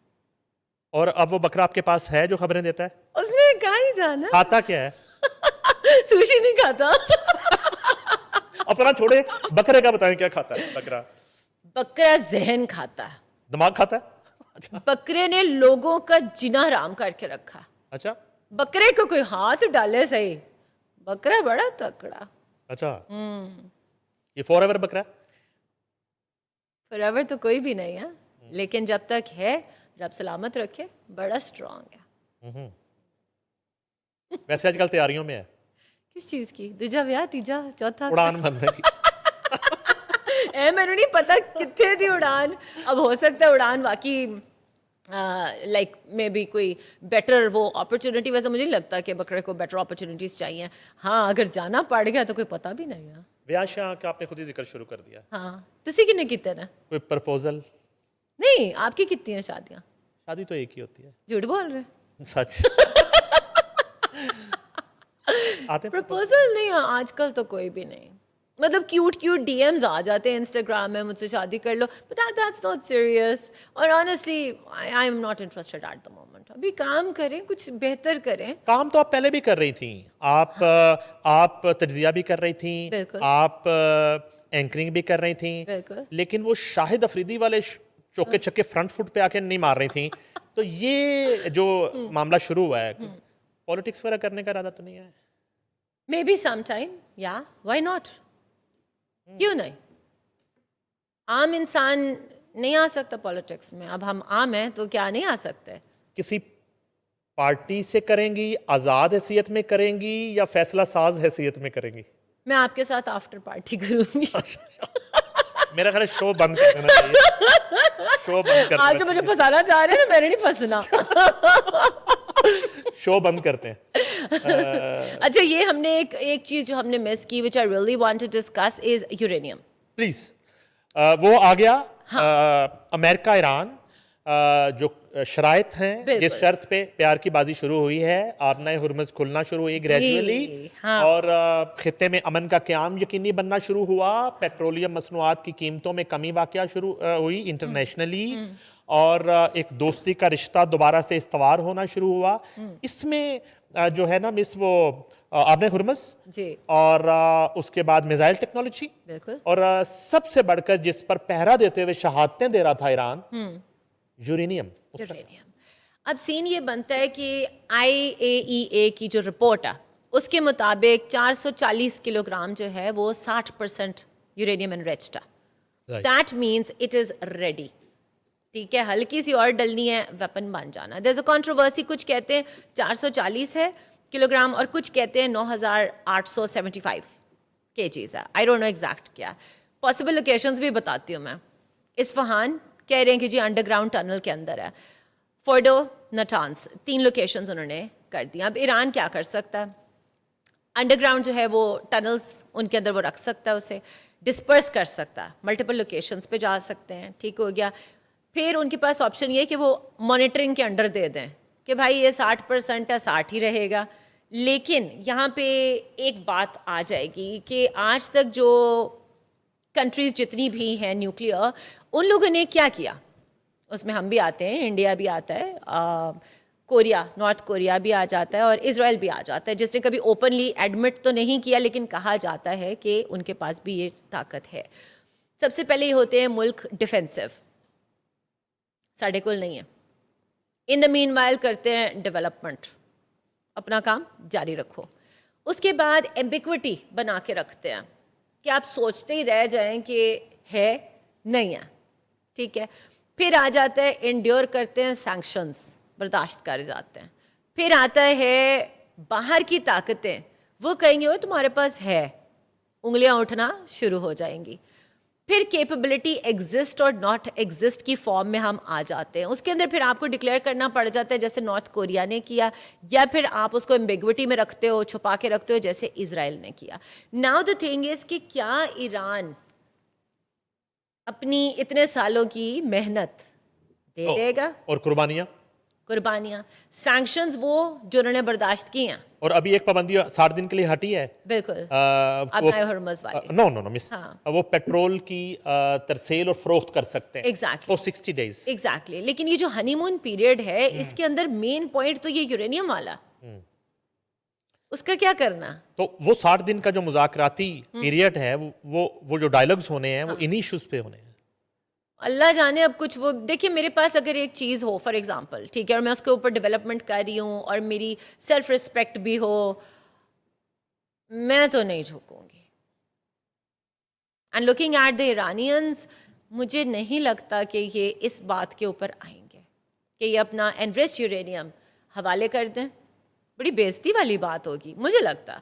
S1: اور اب وہ بکرا آپ کے پاس ہے جو خبریں دیتا ہے؟
S2: اس نے کہاں ہی جانا,
S1: کھاتا کیا ہے؟
S2: سوشی نہیں کھاتا.
S1: اپنا چھوڑے, بکرے کا بتائیں کیا کھاتا ہے بکرا؟
S2: بکرا ذہن کھاتا ہے,
S1: دماغ کھاتا ہے.
S2: بکرے نے لوگوں کا جینا حرام کر کے رکھا.
S1: اچھا
S2: بکرے کو کوئی ہاتھ ڈالے صحیح, بکرا بڑا تکڑا.
S1: اچھا یہ فور ایور بکرا ہے؟
S2: فور ایور تو کوئی بھی نہیں ہے, لیکن جب تک ہے رب سلامت رکھے, بڑا اسٹرانگ ہے.
S1: ویسے آج کل تیاریوں میں ہے
S2: کس چیز کی؟ دوجا ویاہ, تیجا, چوتھا
S1: اڑان بننے کی.
S2: میں نے نہیں پتا کتنے تھی اڑان. اب ہو سکتا ہے اڑان واقعی لائک میں بھی کوئی بیٹر وہ اپرچونیٹی, ویسے مجھے نہیں لگتا کہ بکرے کو بیٹر اپرچونیٹیز چاہیے. ہاں اگر جانا پڑ گیا تو کوئی پتہ بھی نہیں ہے.
S1: بیاہ شاہ کا آپ نے خود ہی ذکر شروع کر دیا.
S2: ہاں تسی کنے کیتے نا؟
S1: کوئی پرپوزل
S2: نہیں, آپ کی کتنی ہیں شادیاں؟
S1: شادی تو ایک ہی ہوتی ہے.
S2: جھوٹ بول رہے,
S1: سچ.
S2: پرپوزل نہیں, آج کل تو کوئی بھی نہیں. مطلب کیوٹ ڈی ایمز آ جاتے ہیں انسٹاگرام میں, مجھ سے شادی کر لو, بٹ دیٹس ناٹ سیریس. اور honestly I am not interested at the moment. ابھی کام کریں, کچھ بہتر کریں.
S1: کام تو آپ پہلے بھی کر رہی تھیں, آپ تجزیہ بھی کر رہی تھیں, آپ اینکرنگ بھی کر رہی تھیں, لیکن وہ شاہد افریدی والے چوکے چھکے فرنٹ فٹ پہ آ کے نہیں مار رہی تھیں. تو یہ جو معاملہ شروع ہوا ہے, پالیٹکس وغیرہ کرنے کا ارادہ تو نہیں ہے؟
S2: مے بی سم ٹائم, یا وائی ناٹ, کیوں نہیں. عام انسان نہیں آ سکتا پالیٹکس میں. اب ہم عام ہیں تو کیا نہیں آ سکتے؟
S1: کسی پارٹی سے کریں گی, آزاد حیثیت میں کریں گی, یا فیصلہ ساز حیثیت میں کریں گی؟
S2: میں آپ کے ساتھ آفٹر پارٹی کروں گی.
S1: میرا خیال ہے شو بند کر دینا چاہیے. شو بند کر,
S2: آپ جو مجھے پھنسانا چاہ رہے ہیں نا, میں نے نہیں پھنسنا.
S1: شو بند کرتے ہیں.
S2: اچھا یہ ہم نے ایک چیز جو ہم نے مس کی, which I really want to discuss is uranium.
S1: Please. وہ آ گیا, امریکہ ایران جو شرائط ہیں
S2: بالکل.
S1: جس شرط پہ پیار کی بازی شروع ہوئی ہے، آبنائے ہرمز کھلنا شروع ہوئی گریجولی،
S2: ہاں.
S1: اور خطے میں امن کا قیام یقینی بننا شروع ہوا، پیٹرولیم مصنوعات کی قیمتوں میں کمی واقعہ شروع ہوئی انٹرنیشنلی، اور ایک دوستی کا رشتہ دوبارہ سے استوار ہونا شروع ہوا. اس میں جو ہے نا مس وہ آبنائے ہرمز،
S2: جی
S1: اور اس کے بعد میزائل ٹیکنالوجی،
S2: بالکل.
S1: اور سب سے بڑھ کر جس پر پہرا دیتے ہوئے شہادتیں دے رہا تھا ایران، یورینیم.
S2: یورینیم. اب سین یہ بنتا ہے کہ IAEA کی جو رپورٹ ہے اس کے مطابق 440 کلو گرام جو ہے وہ 60% یورینیم انریچڈ ہے. That means it is ready. ٹھیک ہے، ہلکی سی اور ڈلنی ہے، ویپن بن جانا. دیر از اے کنٹروورسی، کچھ کہتے ہیں 440 ہے کلو گرام اور کچھ کہتے ہیں 9875 kgs ہے. آئی ڈونٹ نو ایگزیکٹ کیا. پاسبل لوکیشنز بھی بتاتی ہوں میں. اصفہان کہہ رہے ہیں کہ جی انڈر گراؤنڈ ٹنل کے اندر ہے. فورڈو، نٹانس، 3 لوکیشنز انہوں نے کر دیا. اب ایران کیا کر سکتا ہے؟ انڈر گراؤنڈ جو ہے وہ ٹنلز ان کے اندر وہ رکھ سکتا ہے، اسے ڈسپرس کر سکتا ہے، ملٹیپل لوکیشنز پہ جا سکتے ہیں. ٹھیک ہو گیا. پھر ان کے پاس آپشن یہ کہ وہ مانیٹرنگ کے انڈر دے دیں کہ بھائی یہ 60% ہے، 60 ہی رہے گا. لیکن یہاں پہ ایک بات آ جائے گی کہ آج تک جو کنٹریز جتنی بھی ہیں نیوکلیر، ان لوگوں نے کیا کیا؟ اس میں ہم بھی آتے ہیں، انڈیا بھی آتا ہے، کوریا، نارتھ کوریا بھی آ جاتا ہے، اور اسرائیل بھی آ جاتا ہے، جس نے کبھی اوپنلی ایڈمٹ تو نہیں کیا لیکن کہا جاتا ہے کہ ان کے پاس بھی یہ طاقت ہے. سب سے پہلے یہ ہوتے ہیں ملک ڈیفینسو، ساڑھے کل نہیں ہے. ان دا مین وائل کرتے ہیں ڈیولپمنٹ، اپنا کام جاری رکھو. اس کے بعد ایمبیکوٹی بنا کے رکھتے ہیں کہ آپ سوچتے ہی رہ جائیں کہ ہے نہیں ہے. ٹھیک ہے. پھر آ جاتا ہے انڈیور کرتے ہیں، سینکشنز برداشت کر جاتے ہیں. پھر آتا ہے باہر کی طاقتیں، وہ کہیں گے وہ تمہارے پاس ہے، انگلیاں اٹھنا شروع ہو جائیں گی. پھر کیپبلٹی ایگزسٹ اور ناٹ ایگزسٹ کی فارم میں ہم آ جاتے ہیں. اس کے اندر پھر آپ کو ڈکلیئر کرنا پڑ جاتا ہے جیسے نارتھ کوریا نے کیا، یا پھر آپ اس کو ایمبیگوٹی میں رکھتے ہو، چھپا کے رکھتے ہو جیسے اسرائیل نے کیا. ناؤ دا تھنگ از کہ کیا ایران اپنی اتنے سالوں کی محنت دے دے گا؟
S1: اور
S2: قربانیاں، سینکشنز وہ جو انہوں نے برداشت کی ہیں.
S1: اور ابھی ایک پابندی 60 دن کے لیے ہٹی ہے.
S2: بالکل، ابنائے ہرمز والی.
S1: نو مس، وہ پیٹرول کی ترسیل اور فروخت کر سکتے ہیں
S2: ایگزیکٹلی
S1: for 60 days.
S2: ایگزیکٹلی. لیکن یہ جو ہنی مون پیریڈ ہے اس کے اندر مین پوائنٹ تو یہ یورینیم والا، اس کا کیا کرنا؟
S1: تو وہ 60 دن کا جو مذاکراتی پیریڈ ہے، وہ جو ڈائلاگز ہونے ہیں وہ انہی ایشوز پہ ہونے ہیں.
S2: اللہ جانے. اب کچھ وہ دیکھیں، میرے پاس اگر ایک چیز ہو فار ایگزامپل، ٹھیک ہے، اور میں اس کے اوپر ڈیولپمنٹ کر رہی ہوں اور میری سیلف رسپیکٹ بھی ہو، میں تو نہیں جھکوں گی. اینڈ لوکنگ ایٹ دا ایرانیئنز، مجھے نہیں لگتا کہ یہ اس بات کے اوپر آئیں گے کہ یہ اپنا انریچڈ یورینیم حوالے کر دیں. بڑی بےزتی والی بات ہوگی مجھے لگتا.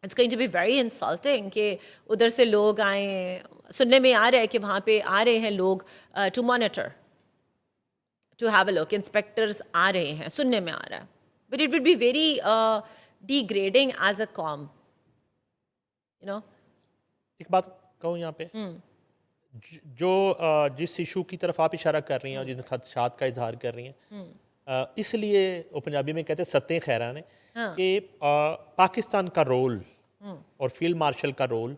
S2: It's going to be very insulting کہ ادھر سے لوگ آئیں. سننے میں آ رہا ہے کہ وہاں پہ آ رہے ہیں لوگ to monitor, to have a look, inspectors آ رہے ہیں، سننے میں آ رہا ہے. But it would be very degrading as a قوم، یو نو.
S1: ایک بات کہوں یہاں پہ، جو جس ایشو کی طرف آپ اشارہ کر رہی ہیں اور جن خدشات کا اظہار کر رہی ہیں، اس لیے وہ پنجابی میں کہتے ہیں ستیں خیران ہیں کہ پاکستان کا رول اور فیلڈ مارشل کا رول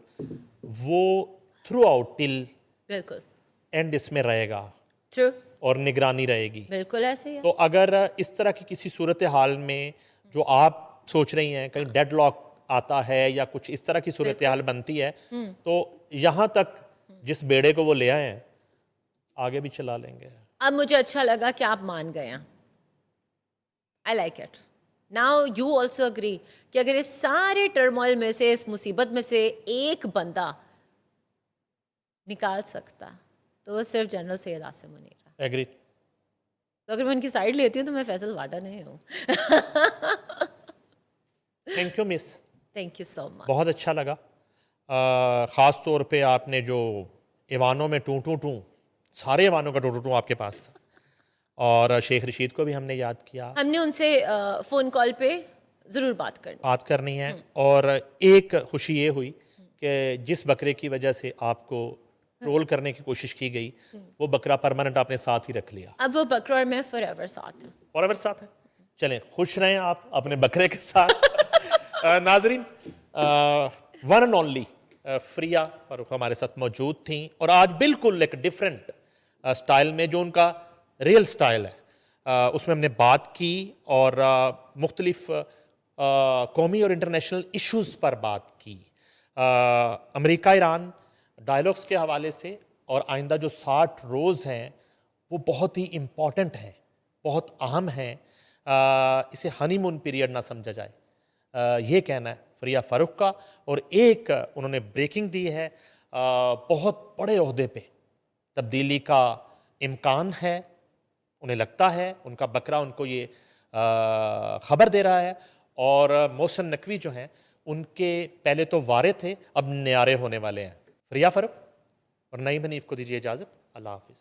S1: وہ تھرو آؤٹ ٹل
S2: بالکل
S1: اینڈ اس میں رہے گا،
S2: ٹرو،
S1: اور نگرانی رہے گی.
S2: بالکل ایسے ہی ہے.
S1: تو اگر اس طرح کی کسی صورتحال میں جو آپ سوچ رہی ہیں کہیں ڈیڈ لاک آتا ہے یا کچھ اس طرح کی صورتحال بنتی ہے، تو یہاں تک جس بیڑے کو وہ لے آئے ہیں آگے بھی چلا لیں گے.
S2: اب مجھے اچھا لگا کہ آپ مان گئے ہیں. I like it. Now you also agree کہ اگر اس سارے ٹرموائل میں سے، اس مصیبت میں سے ایک بندہ نکال سکتا تو وہ صرف جنرل سید عاصم منیر ہے.
S1: ایگریڈ.
S2: تو اگر میں ان کی سائڈ لیتی ہوں تو میں فیصل واڈا نہیں ہوں.
S1: Thank you miss,
S2: thank you so much.
S1: بہت اچھا لگا. خاص طور پہ آپ نے جو ایوانوں میں ٹوں سارے ایوانوں کا ٹوں آپ کے پاس تھا، اور شیخ رشید کو بھی ہم نے یاد کیا.
S2: ہم نے ان سے فون کال پہ ضرور بات کرنی
S1: ہے. اور ایک خوشی یہ ہوئی کہ جس بکرے کی وجہ سے آپ کو رول کرنے کی کوشش کی گئی, وہ بکرا پرماننٹ آپ نے ساتھ ہی رکھ لیا,
S2: اب وہ بکرا اور میں فار ایور ساتھ ہیں.
S1: فار ایور ساتھ ہے. چلیں خوش رہیں آپ اپنے بکرے کے ساتھ. ناظرین, ون اینڈ اونلی فریہ فاروق ہمارے ساتھ موجود تھیں, اور آج بالکل ایک ڈفرینٹ سٹائل میں, جو ان کا ریئل سٹائل ہے, اس میں ہم نے بات کی اور مختلف قومی اور انٹرنیشنل ایشوز پر بات کی. امریکہ ایران ڈائلاگس کے حوالے سے, اور آئندہ جو 60 روز ہیں وہ بہت ہی امپورٹنٹ ہیں, بہت اہم ہیں. اسے ہنی مون پیریڈ نہ سمجھا جائے, یہ کہنا ہے فریہ فاروق کا. اور ایک انہوں نے بریکنگ دی ہے, بہت بڑے عہدے پہ تبدیلی کا امکان ہے. انہیں لگتا ہے ان کا بکرا ان کو یہ خبر دے رہا ہے, اور محسن نقوی جو ہیں ان کے پہلے تو وارے تھے, اب نیارے ہونے والے ہیں. فریہ فاروق اور نعیم حنیف کو دیجیے اجازت. اللہ حافظ.